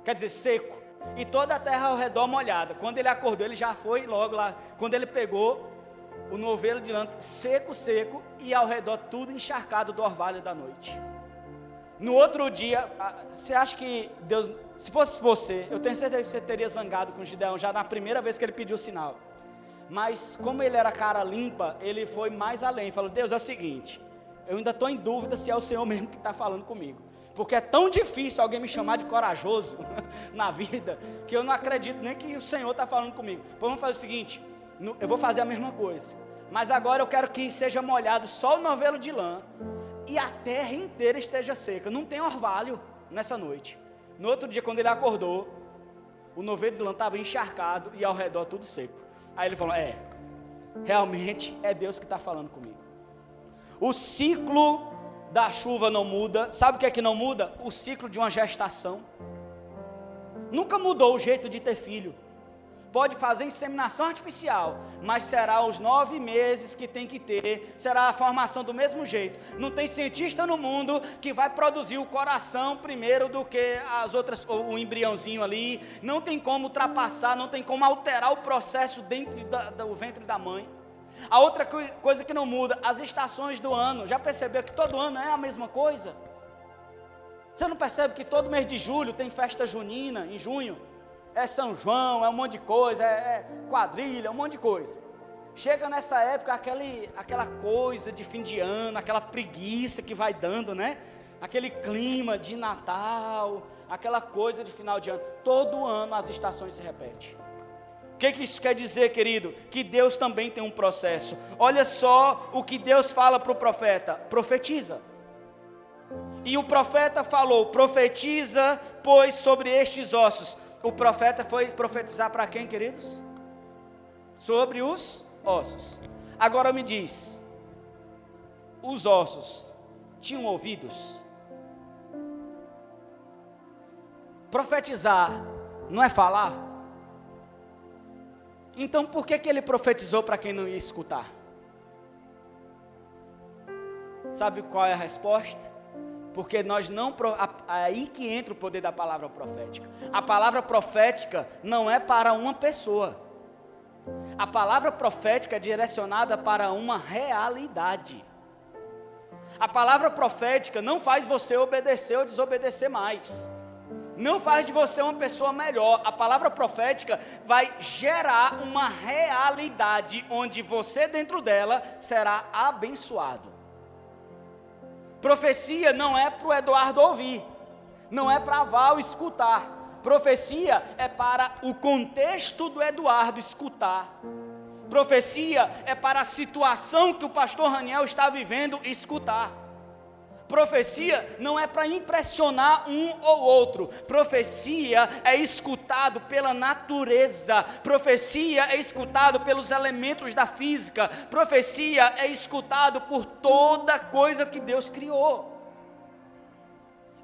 quer dizer, seco, e toda a terra ao redor molhada. Quando ele acordou, ele já foi logo lá, quando ele pegou o novelo de lã seco, e ao redor tudo encharcado do orvalho da noite. No outro dia, você acha que Deus, se fosse você, eu tenho certeza que você teria zangado com Gideão já na primeira vez que ele pediu o sinal. Mas como ele era cara limpa, ele foi mais além, falou, Deus, é o seguinte, eu ainda estou em dúvida se é o Senhor mesmo que está falando comigo, porque é tão difícil alguém me chamar de corajoso na vida, que eu não acredito nem que o Senhor está falando comigo. Então vamos fazer o seguinte, eu vou fazer a mesma coisa, mas agora eu quero que seja molhado só o novelo de lã, e a terra inteira esteja seca, não tem orvalho nessa noite. No outro dia, quando ele acordou, o novelo de lã estava encharcado e ao redor tudo seco. Aí ele falou, realmente é Deus que está falando comigo. O ciclo da chuva não muda. Sabe o que é que não muda? O ciclo de uma gestação. Nunca mudou o jeito de ter filho. Pode fazer inseminação artificial, mas será os 9 meses que tem que ter, será a formação do mesmo jeito. Não tem cientista no mundo que vai produzir o coração primeiro do que as outras, o embriãozinho ali. Não tem como ultrapassar, não tem como alterar o processo dentro do ventre da mãe. A outra coisa que não muda, as estações do ano. Já percebeu que todo ano é a mesma coisa? Você não percebe que todo mês de julho tem festa junina, em junho? É São João, é um monte de coisa, é quadrilha, é um monte de coisa. Chega nessa época aquela coisa de fim de ano, aquela preguiça que vai dando, né? Aquele clima de Natal, aquela coisa de final de ano. Todo ano as estações se repetem. O que isso quer dizer, querido? Que Deus também tem um processo. Olha só o que Deus fala para o profeta: profetiza. E o profeta falou: profetiza, pois, sobre estes ossos. O profeta foi profetizar para quem, queridos? Sobre os ossos. Agora me diz, os ossos tinham ouvidos? Profetizar não é falar? Então por que ele profetizou para quem não ia escutar? Sabe qual é a resposta? Porque nós não, aí que entra o poder da palavra profética. A palavra profética não é para uma pessoa. A palavra profética é direcionada para uma realidade. A palavra profética não faz você obedecer ou desobedecer mais. Não faz de você uma pessoa melhor. A palavra profética vai gerar uma realidade onde você dentro dela será abençoado. Profecia não é para o Eduardo ouvir, não é para a Val escutar. Profecia é para o contexto do Eduardo escutar. Profecia é para a situação que o pastor Raniel está vivendo escutar. Profecia não é para impressionar um ou outro. Profecia é escutado pela natureza. Profecia é escutado pelos elementos da física. Profecia é escutado por toda coisa que Deus criou.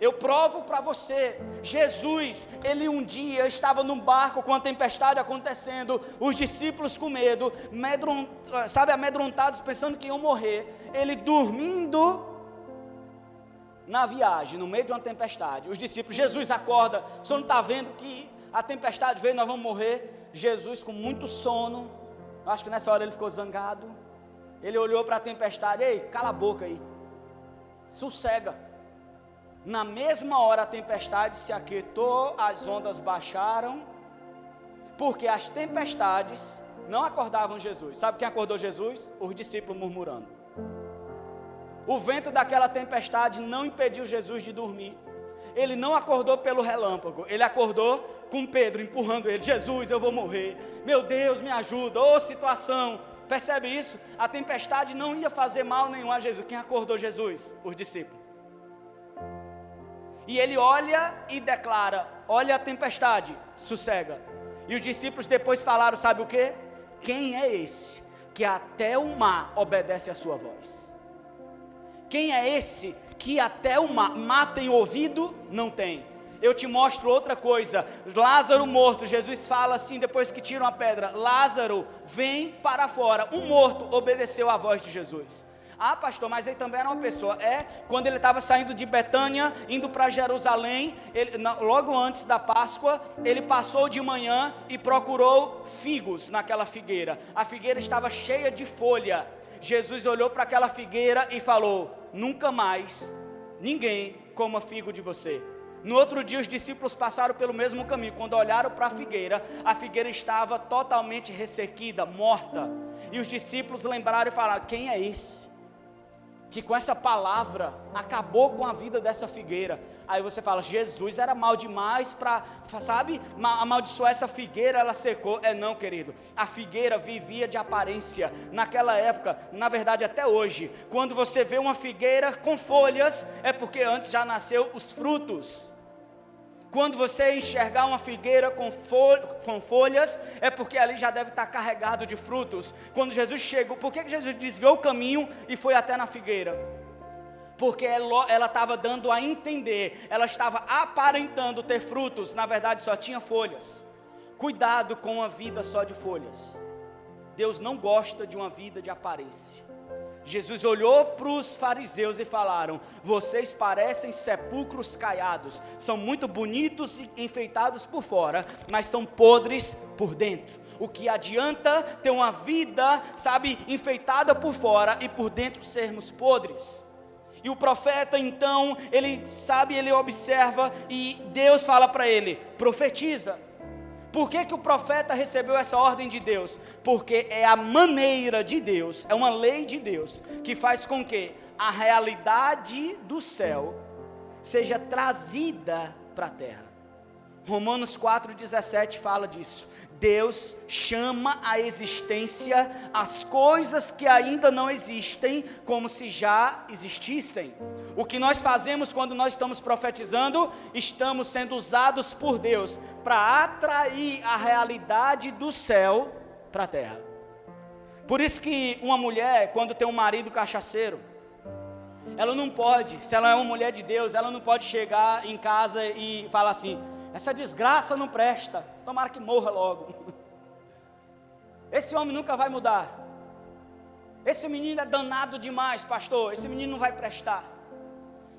Eu provo para você, Jesus, ele um dia estava num barco com a tempestade acontecendo, os discípulos com medo, amedrontados, pensando que iam morrer, ele dormindo na viagem, no meio de uma tempestade. Os discípulos, Jesus, acorda, o senhor não está vendo que a tempestade veio, nós vamos morrer? Jesus, com muito sono, acho que nessa hora ele ficou zangado, ele olhou para a tempestade, ei, cala a boca aí, sossega. Na mesma hora a tempestade se aquietou, as ondas baixaram, porque as tempestades não acordavam Jesus. Sabe quem acordou Jesus? Os discípulos murmurando. O vento daquela tempestade não impediu Jesus de dormir. Ele não acordou pelo relâmpago, ele acordou com Pedro empurrando ele. Jesus, eu vou morrer, meu Deus, me ajuda, ô situação. Percebe isso? A tempestade não ia fazer mal nenhum a Jesus. Quem acordou Jesus? Os discípulos. E ele olha e declara, olha a tempestade, sossega. E os discípulos depois falaram, sabe o que? Quem é esse que até o mar obedece a sua voz? Quem é esse que até o mar tem ouvido? Não tem. Eu te mostro outra coisa, Lázaro morto, Jesus fala assim depois que tiram a pedra, Lázaro, vem para fora. Um morto obedeceu à voz de Jesus. Ah, pastor, mas ele também era uma pessoa. Quando ele estava saindo de Betânia, indo para Jerusalém, logo antes da Páscoa, ele passou de manhã e procurou figos naquela figueira. A figueira estava cheia de folha. Jesus olhou para aquela figueira e falou, nunca mais ninguém coma figo de você. No outro dia os discípulos passaram pelo mesmo caminho. Quando olharam para a figueira estava totalmente ressequida, morta. E os discípulos lembraram e falaram, quem é esse que com essa palavra acabou com a vida dessa figueira? Aí você fala, Jesus era mal demais para, amaldiçoar essa figueira, ela secou. Não, querido, a figueira vivia de aparência. Naquela época, na verdade até hoje, quando você vê uma figueira com folhas, é porque antes já nasceu os frutos. Quando você enxergar uma figueira com folhas, é porque ali já deve estar carregado de frutos. Quando Jesus chegou, por que Jesus desviou o caminho e foi até na figueira? Porque ela estava dando a entender, ela estava aparentando ter frutos, na verdade só tinha folhas. Cuidado com a vida só de folhas. Deus não gosta de uma vida de aparência. Jesus olhou para os fariseus e falaram, vocês parecem sepulcros caiados, são muito bonitos e enfeitados por fora, mas são podres por dentro. O que adianta ter uma vida, enfeitada por fora e por dentro sermos podres? E o profeta então, ele observa e Deus fala para ele, profetiza. Por que o profeta recebeu essa ordem de Deus? Porque é a maneira de Deus, é uma lei de Deus, que faz com que a realidade do céu seja trazida para a terra. Romanos 4,17 fala disso. Deus chama à existência as coisas que ainda não existem, como se já existissem. O que nós fazemos quando nós estamos profetizando, estamos sendo usados por Deus para atrair a realidade do céu para a terra. Por isso que uma mulher, quando tem um marido cachaceiro, ela não pode, se ela é uma mulher de Deus, ela não pode chegar em casa e falar assim, essa desgraça não presta, tomara que morra logo. Esse homem nunca vai mudar. Esse menino é danado demais, pastor, esse menino não vai prestar.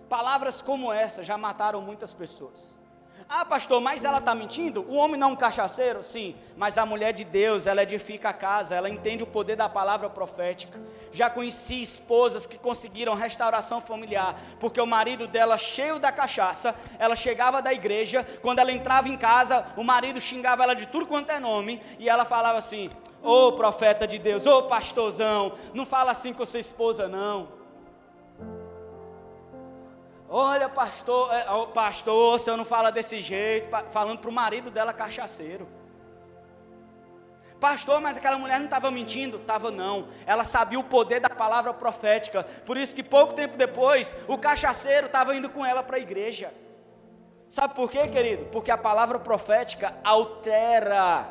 Palavras como essa já mataram muitas pessoas. Ah, pastor, mas ela está mentindo? O homem não é um cachaceiro? Sim, mas a mulher de Deus, ela edifica a casa, ela entende o poder da palavra profética. Já conheci esposas que conseguiram restauração familiar, porque o marido dela, cheio da cachaça, ela chegava da igreja, quando ela entrava em casa, o marido xingava ela de tudo quanto é nome, e ela falava assim, ô profeta de Deus, ô pastorzão, não fala assim com sua esposa não. Olha, pastor, o senhor não fala desse jeito, falando para o marido dela cachaceiro. Pastor, mas aquela mulher não estava mentindo? Estava não, ela sabia o poder da palavra profética, por isso que pouco tempo depois, o cachaceiro estava indo com ela para a igreja. Sabe por quê, querido? Porque a palavra profética altera,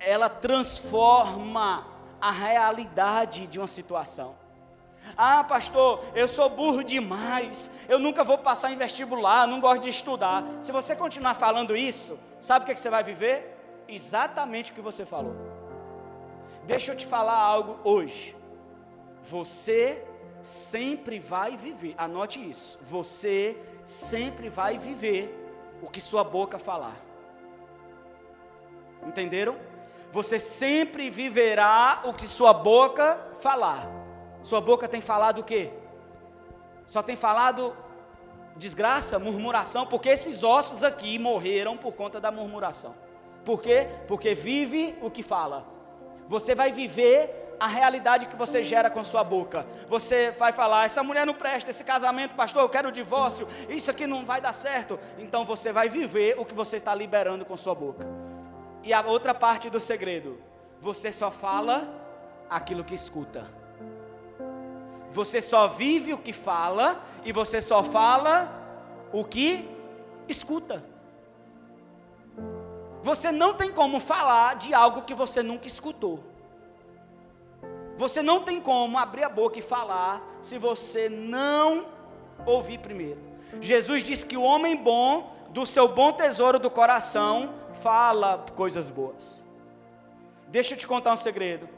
ela transforma a realidade de uma situação. Ah, pastor, eu sou burro demais, eu nunca vou passar em vestibular, não gosto de estudar. Se você continuar falando isso, sabe o que você vai viver? Exatamente o que você falou. Deixa eu te falar algo hoje. Você sempre vai viver, anote isso, você sempre vai viver o que sua boca falar. Entenderam? Você sempre viverá o que sua boca falar. Sua boca tem falado o quê? Só tem falado desgraça, murmuração, porque esses ossos aqui morreram por conta da murmuração. Por quê? Porque vive o que fala. Você vai viver a realidade que você gera com sua boca. Você vai falar, essa mulher não presta, esse casamento, pastor, eu quero o divórcio, isso aqui não vai dar certo. Então você vai viver o que você está liberando com sua boca. E a outra parte do segredo, você só fala aquilo que escuta. Você só vive o que fala e você só fala o que escuta. Você não tem como falar de algo que você nunca escutou. Você não tem como abrir a boca e falar se você não ouvir primeiro. Jesus disse que o homem bom, do seu bom tesouro do coração, fala coisas boas. Deixa eu te contar um segredo.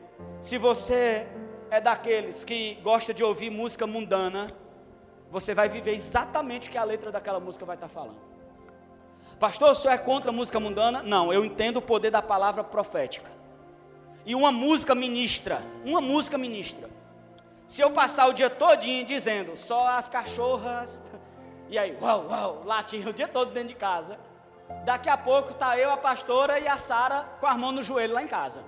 Se você é daqueles que gosta de ouvir música mundana, você vai viver exatamente o que a letra daquela música vai estar falando. Pastor, o senhor é contra a música mundana? Não, eu entendo o poder da palavra profética. E uma música ministra. Se eu passar o dia todinho dizendo, só as cachorras, e aí, uau, uau, latindo o dia todo dentro de casa, daqui a pouco está eu, a pastora e a Sara com as mãos no joelho lá em casa.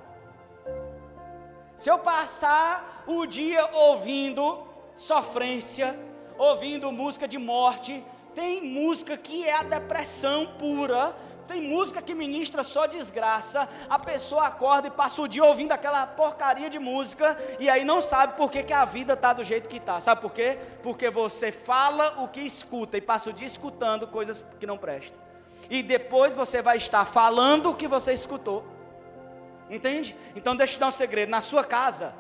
Se eu passar o dia ouvindo sofrência, ouvindo música de morte, tem música que é a depressão pura, tem música que ministra só desgraça, a pessoa acorda e passa o dia ouvindo aquela porcaria de música, e aí não sabe por que a vida está do jeito que está, sabe por quê? Porque você fala o que escuta, e passa o dia escutando coisas que não prestam, e depois você vai estar falando o que você escutou, entende? Então deixa eu te dar um segredo, na sua casa,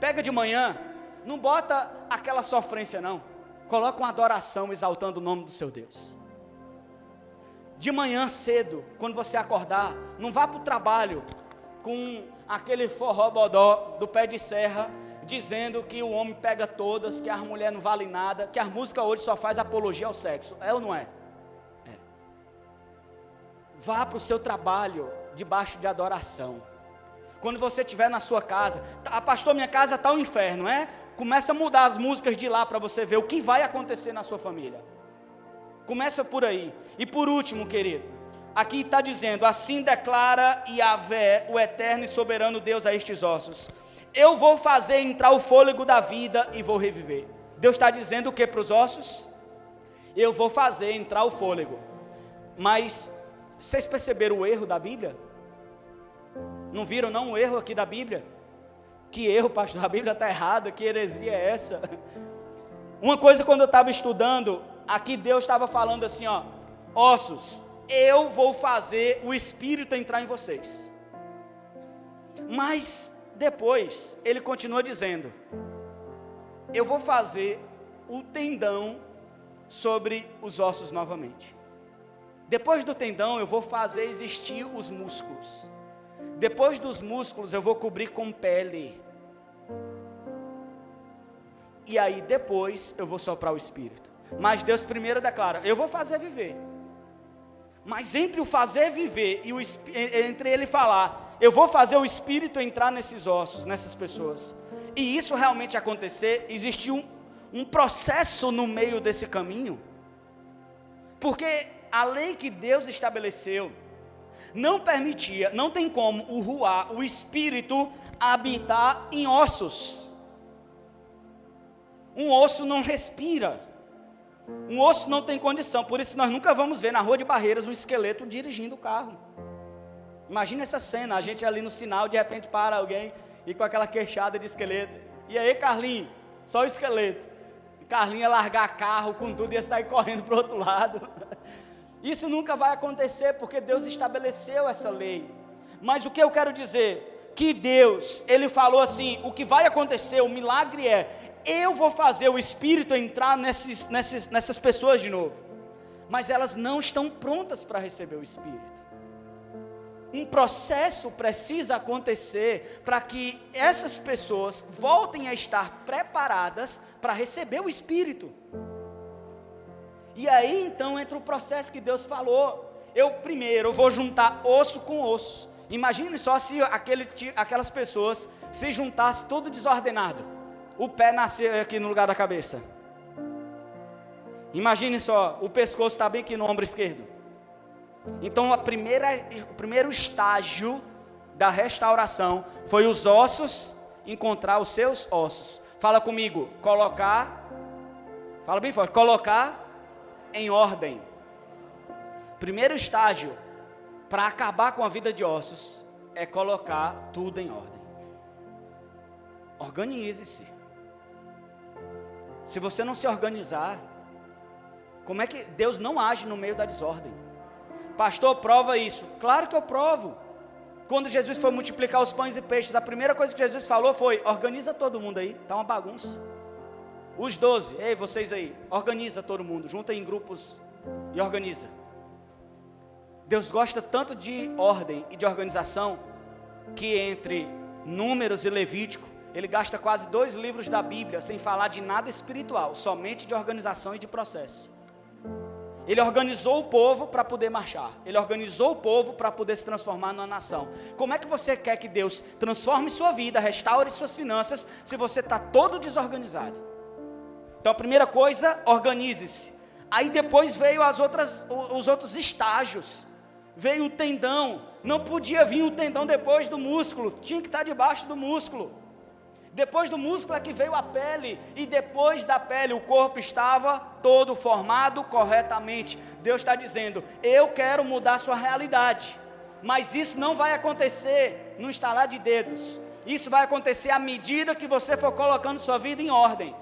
pega de manhã, não bota aquela sofrência não, coloca uma adoração exaltando o nome do seu Deus. De manhã cedo, quando você acordar, não vá para o trabalho com aquele forró bodó do pé de serra, dizendo que o homem pega todas, que as mulheres não valem nada, que a música hoje só faz apologia ao sexo, é ou não é? É. Vá para o seu trabalho debaixo de adoração. Quando você estiver na sua casa, pastor, minha casa está um inferno, é? Começa a mudar as músicas de lá para você ver o que vai acontecer na sua família. Começa por aí. E por último, querido, aqui está dizendo, assim declara Yahvé, o eterno e soberano Deus a estes ossos, eu vou fazer entrar o fôlego da vida e vou reviver. Deus está dizendo o que para os ossos? Eu vou fazer entrar o fôlego. Mas, vocês perceberam o erro da Bíblia? Não viram não o erro aqui da Bíblia? Que erro, pastor, a Bíblia está errada, que heresia é essa? Uma coisa, quando eu estava estudando, aqui Deus estava falando assim, ó, ossos, eu vou fazer o Espírito entrar em vocês. Mas depois, ele continua dizendo, eu vou fazer o tendão sobre os ossos novamente. Depois do tendão, eu vou fazer existir os músculos. Depois dos músculos, eu vou cobrir com pele. E aí depois, eu vou soprar o Espírito. Mas Deus primeiro declara, eu vou fazer viver. Mas entre o fazer viver e entre ele falar, eu vou fazer o Espírito entrar nesses ossos, nessas pessoas, e isso realmente acontecer, existiu um processo no meio desse caminho, porque a lei que Deus estabeleceu, não permitia, não tem como o ruá, o Espírito, habitar em ossos. Um osso não respira. Um osso não tem condição, por isso nós nunca vamos ver na Rua de Barreiras um esqueleto dirigindo o carro. Imagina essa cena, a gente ali no sinal, de repente para alguém e com aquela queixada de esqueleto. E aí, Carlinhos? Só o esqueleto. E Carlinhos ia largar carro com tudo e ia sair correndo para o outro lado. Isso nunca vai acontecer porque Deus estabeleceu essa lei. Mas o que eu quero dizer? que Deus, Ele falou assim, o que vai acontecer, o milagre eu vou fazer o Espírito entrar nessas pessoas de novo, mas elas não estão prontas para receber o Espírito. Um processo precisa acontecer para que essas pessoas voltem a estar preparadas para receber o Espírito. E aí então entra o processo que Deus falou. Primeiro vou juntar osso com osso. Imagine só se aquelas pessoas se juntassem todo desordenado. O pé nascer aqui no lugar da cabeça. Imagine só, o pescoço está bem aqui no ombro esquerdo. Então o primeiro estágio da restauração foi os ossos encontrar os seus ossos. Fala comigo, fala bem forte, colocar em ordem. Primeiro estágio para acabar com a vida de ossos é colocar tudo em ordem. Organize-se. Se você não se organizar, como é que Deus não age no meio da desordem? Pastor, prova isso. Claro que eu provo. Quando Jesus foi multiplicar os pães e peixes, a primeira coisa que Jesus falou foi: organiza todo mundo aí, está uma bagunça. Os 12, ei, vocês aí, organiza todo mundo, junta em grupos e organiza. Deus gosta tanto de ordem e de organização, que entre Números e Levítico, Ele gasta quase 2 livros da Bíblia, sem falar de nada espiritual, somente de organização e de processo. Ele organizou o povo para poder marchar. Ele organizou o povo para poder se transformar numa nação. Como é que você quer que Deus transforme sua vida, restaure suas finanças, se você está todo desorganizado? Então a primeira coisa, organize-se. Aí depois veio os outros estágios. Veio o tendão. Não podia vir o tendão depois do músculo. Tinha que estar debaixo do músculo. Depois do músculo é que veio a pele, e depois da pele o corpo estava todo formado corretamente. Deus está dizendo: eu quero mudar a sua realidade, mas isso não vai acontecer no estalar de dedos. Isso vai acontecer à medida que você for colocando sua vida em ordem.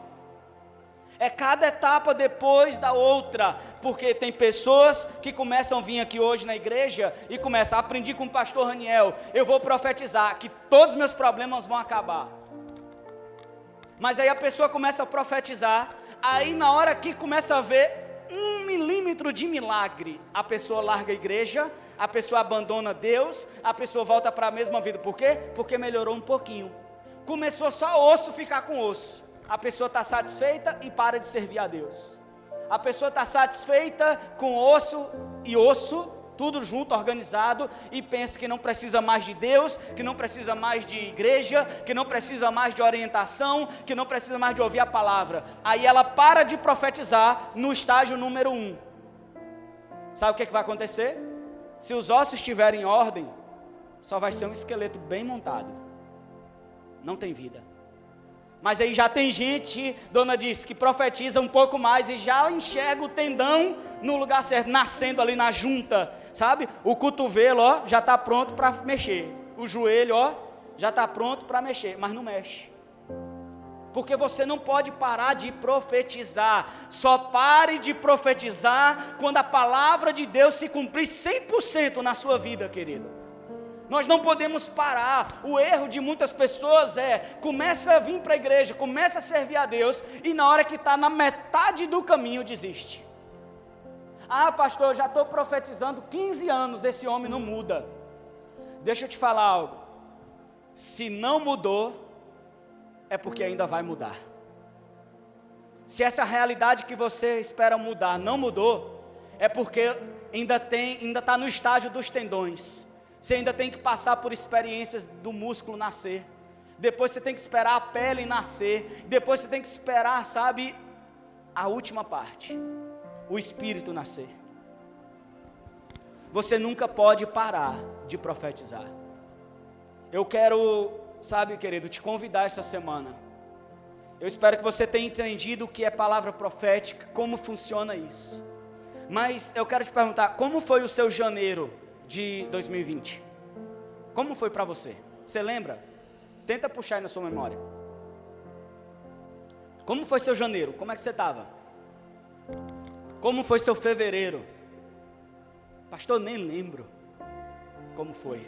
É cada etapa depois da outra, porque tem pessoas que começam a vir aqui hoje na igreja e começam: aprendi com o pastor Raniel, eu vou profetizar que todos os meus problemas vão acabar. Mas aí a pessoa começa a profetizar, aí na hora que começa a ver 1 milímetro de milagre, a pessoa larga a igreja, a pessoa abandona Deus, a pessoa volta para a mesma vida. Por quê? Porque melhorou um pouquinho. Começou só osso ficar com osso. A pessoa está satisfeita e para de servir a Deus. A pessoa está satisfeita com osso e osso, tudo junto, organizado, e pensa que não precisa mais de Deus, que não precisa mais de igreja, que não precisa mais de orientação, que não precisa mais de ouvir a palavra. Aí ela para de profetizar no estágio número 1. Sabe o que vai acontecer? Se os ossos estiverem em ordem, só vai ser um esqueleto bem montado. Não tem vida. Mas aí já tem gente, dona disse, que profetiza um pouco mais e já enxerga o tendão no lugar certo, nascendo ali na junta, sabe? O cotovelo, ó, já está pronto para mexer. O joelho, ó, já está pronto para mexer, mas não mexe. Porque você não pode parar de profetizar. Só pare de profetizar quando a palavra de Deus se cumprir 100% na sua vida, querido. Nós não podemos parar. O erro de muitas pessoas começa a vir para a igreja, começa a servir a Deus, e na hora que está na metade do caminho, desiste. Ah, pastor, eu já estou profetizando 15 anos, esse homem não muda. Deixa eu te falar algo. Se não mudou, é porque ainda vai mudar. Se essa realidade que você espera mudar não mudou, é porque ainda está no estágio dos tendões. Você ainda tem que passar por experiências do músculo nascer. Depois você tem que esperar a pele nascer. Depois você tem que esperar, sabe, a última parte, o espírito nascer. Você nunca pode parar de profetizar. Eu quero, sabe, querido, te convidar essa semana. Eu espero que você tenha entendido o que é palavra profética, como funciona isso. Mas eu quero te perguntar, como foi o seu janeiro de 2020? Como foi para você? Você lembra? Tenta puxar aí na sua memória. Como foi seu janeiro? Como é que você estava? Como foi seu fevereiro? Pastor, nem lembro como foi.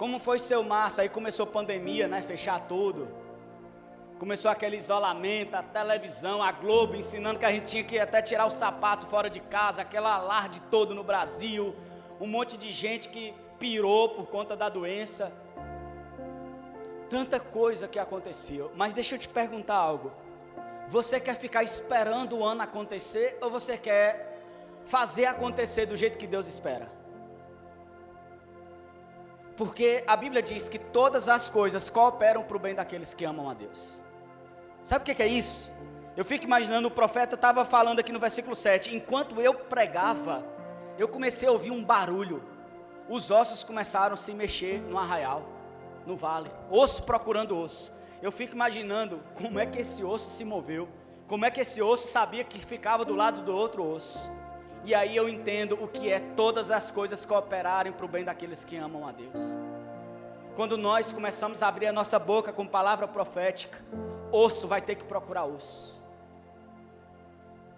Como foi seu março? Aí começou a pandemia, né? Fechar tudo. Começou aquele isolamento, a televisão, a Globo ensinando que a gente tinha que até tirar o sapato fora de casa, aquele alarde todo no Brasil, um monte de gente que pirou por conta da doença. Tanta coisa que aconteceu. Mas deixa eu te perguntar algo. Você quer ficar esperando o ano acontecer ou você quer fazer acontecer do jeito que Deus espera? Porque a Bíblia diz que todas as coisas cooperam para o bem daqueles que amam a Deus. Sabe o que é isso? Eu fico imaginando, o profeta estava falando aqui no versículo 7, enquanto eu pregava, eu comecei a ouvir um barulho, os ossos começaram a se mexer no arraial, no vale, osso procurando osso. Eu fico imaginando como é que esse osso se moveu, como é que esse osso sabia que ficava do lado do outro osso. E aí eu entendo o que é todas as coisas cooperarem para o bem daqueles que amam a Deus. Quando nós começamos a abrir a nossa boca com palavra profética, osso vai ter que procurar osso.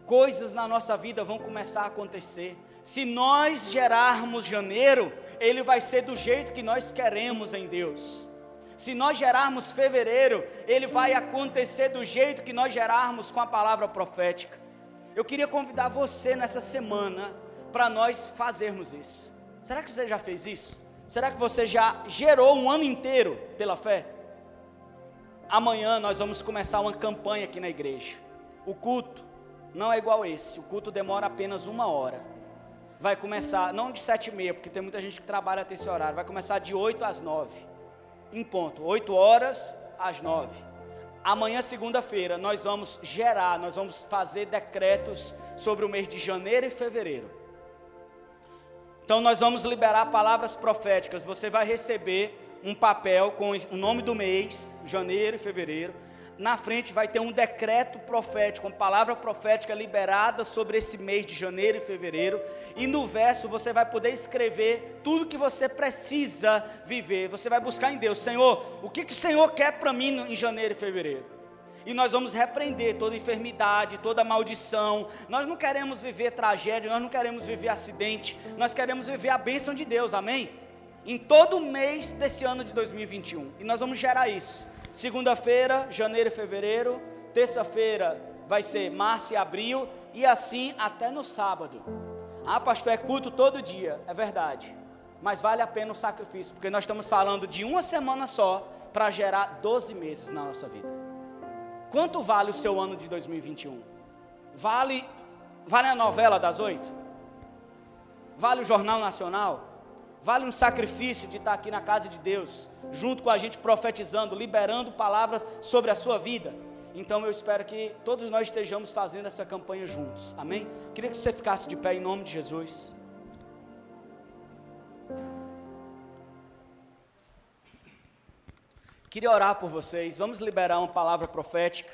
Coisas na nossa vida vão começar a acontecer. Se nós gerarmos janeiro, ele vai ser do jeito que nós queremos em Deus. Se nós gerarmos fevereiro, ele vai acontecer do jeito que nós gerarmos com a palavra profética. Eu queria convidar você nessa semana para nós fazermos isso. Será que você já fez isso? Será que você já gerou um ano inteiro pela fé? Amanhã nós vamos começar uma campanha aqui na igreja. O culto não é igual esse. O culto demora apenas 1 hora. Vai começar, não de 7h30, porque tem muita gente que trabalha até esse horário. Vai começar de 8 às 9. Em ponto, 8 horas às 9. Amanhã, segunda-feira, nós vamos fazer decretos sobre o mês de janeiro e fevereiro. Então nós vamos liberar palavras proféticas. Você vai receber um papel com o nome do mês, janeiro e fevereiro. Na frente vai ter um decreto profético, uma palavra profética liberada sobre esse mês de janeiro e fevereiro. E no verso você vai poder escrever tudo que você precisa viver. Você vai buscar em Deus: Senhor, o que o Senhor quer para mim em janeiro e fevereiro? E nós vamos repreender toda enfermidade, toda maldição. Nós não queremos viver tragédia, nós não queremos viver acidente. Nós queremos viver a bênção de Deus, amém? Em todo mês desse ano de 2021. E nós vamos gerar isso. Segunda-feira, janeiro e fevereiro. Terça-feira vai ser março e abril. E assim até no sábado. Ah, pastor, é culto todo dia. É verdade. Mas vale a pena o sacrifício. Porque nós estamos falando de uma semana só para gerar 12 meses na nossa vida. Quanto vale o seu ano de 2021? Vale a novela das 8? Vale o Jornal Nacional? Vale um sacrifício de estar aqui na casa de Deus, junto com a gente profetizando, liberando palavras sobre a sua vida? Então eu espero que todos nós estejamos fazendo essa campanha juntos, amém? Queria que você ficasse de pé em nome de Jesus. Queria orar por vocês. Vamos liberar uma palavra profética.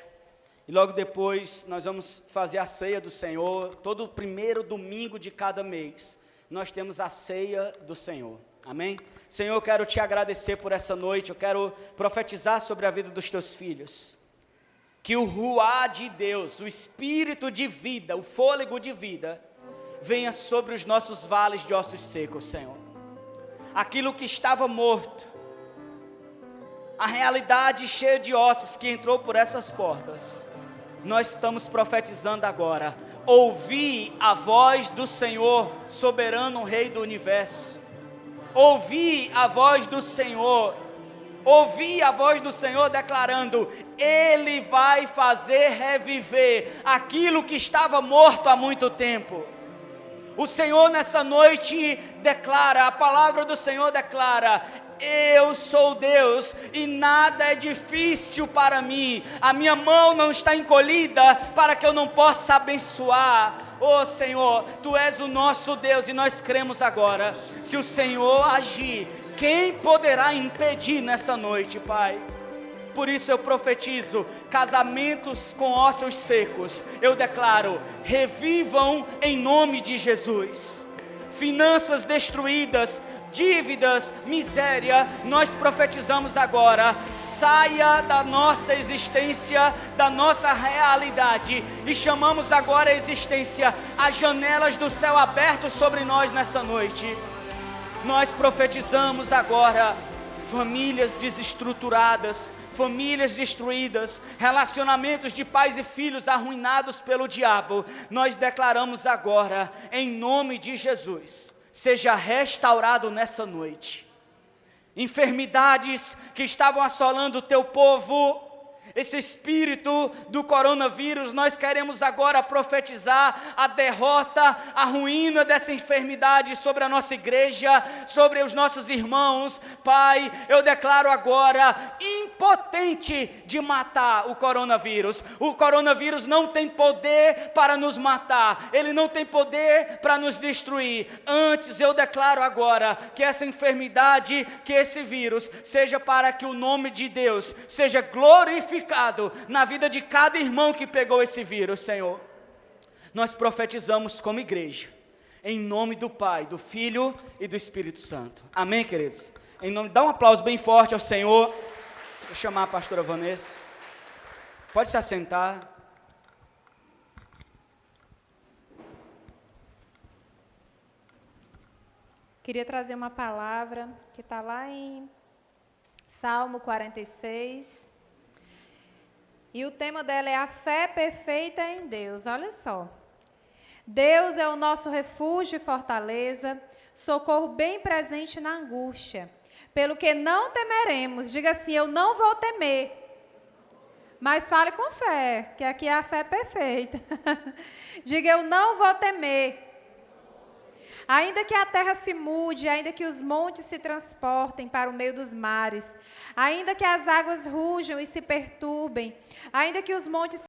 E logo depois nós vamos fazer a ceia do Senhor. Todo primeiro domingo de cada mês nós temos a ceia do Senhor. Amém? Senhor, eu quero te agradecer por essa noite. Eu quero profetizar sobre a vida dos teus filhos. Que o ruá de Deus, o espírito de vida, o fôlego de vida, venha sobre os nossos vales de ossos secos, Senhor. Aquilo que estava morto, a realidade cheia de ossos que entrou por essas portas, nós estamos profetizando agora. Ouvi a voz do Senhor, soberano Rei do Universo. Ouvi a voz do Senhor. Ouvi a voz do Senhor declarando: Ele vai fazer reviver aquilo que estava morto há muito tempo. O Senhor nessa noite declara, a palavra do Senhor declara: eu sou Deus e nada é difícil para mim. A minha mão não está encolhida para que eu não possa abençoar. Oh Senhor, Tu és o nosso Deus e nós cremos agora. Se o Senhor agir, quem poderá impedir nessa noite, Pai? Por isso eu profetizo casamentos com ossos secos. Eu declaro: revivam em nome de Jesus. Finanças destruídas, dívidas, miséria, nós profetizamos agora: saia da nossa existência, da nossa realidade, e chamamos agora a existência, as janelas do céu aberto sobre nós nessa noite. Nós profetizamos agora famílias desestruturadas, famílias destruídas, relacionamentos de pais e filhos arruinados pelo diabo, nós declaramos agora, em nome de Jesus, seja restaurado nessa noite. Enfermidades que estavam assolando o teu povo, esse espírito do coronavírus, nós queremos agora profetizar a derrota, a ruína dessa enfermidade sobre a nossa igreja, sobre os nossos irmãos. Pai, eu declaro agora, impotente de matar o coronavírus. O coronavírus não tem poder para nos matar, ele não tem poder para nos destruir. Antes eu declaro agora, que essa enfermidade, que esse vírus, seja para que o nome de Deus seja glorificado na vida de cada irmão que pegou esse vírus, Senhor. Nós profetizamos como igreja, em nome do Pai, do Filho e do Espírito Santo. Amém, queridos? Dá um aplauso bem forte ao Senhor. Vou chamar a pastora Vanessa. Pode se assentar. Queria trazer uma palavra que está lá em Salmo 46. E o tema dela é a fé perfeita em Deus. Olha só. Deus é o nosso refúgio e fortaleza, socorro bem presente na angústia. Pelo que não temeremos. Diga assim, eu não vou temer. Mas fale com fé, que aqui é a fé perfeita. Diga, eu não vou temer. Ainda que a terra se mude, ainda que os montes se transportem para o meio dos mares, ainda que as águas rujam e se perturbem, ainda que os montes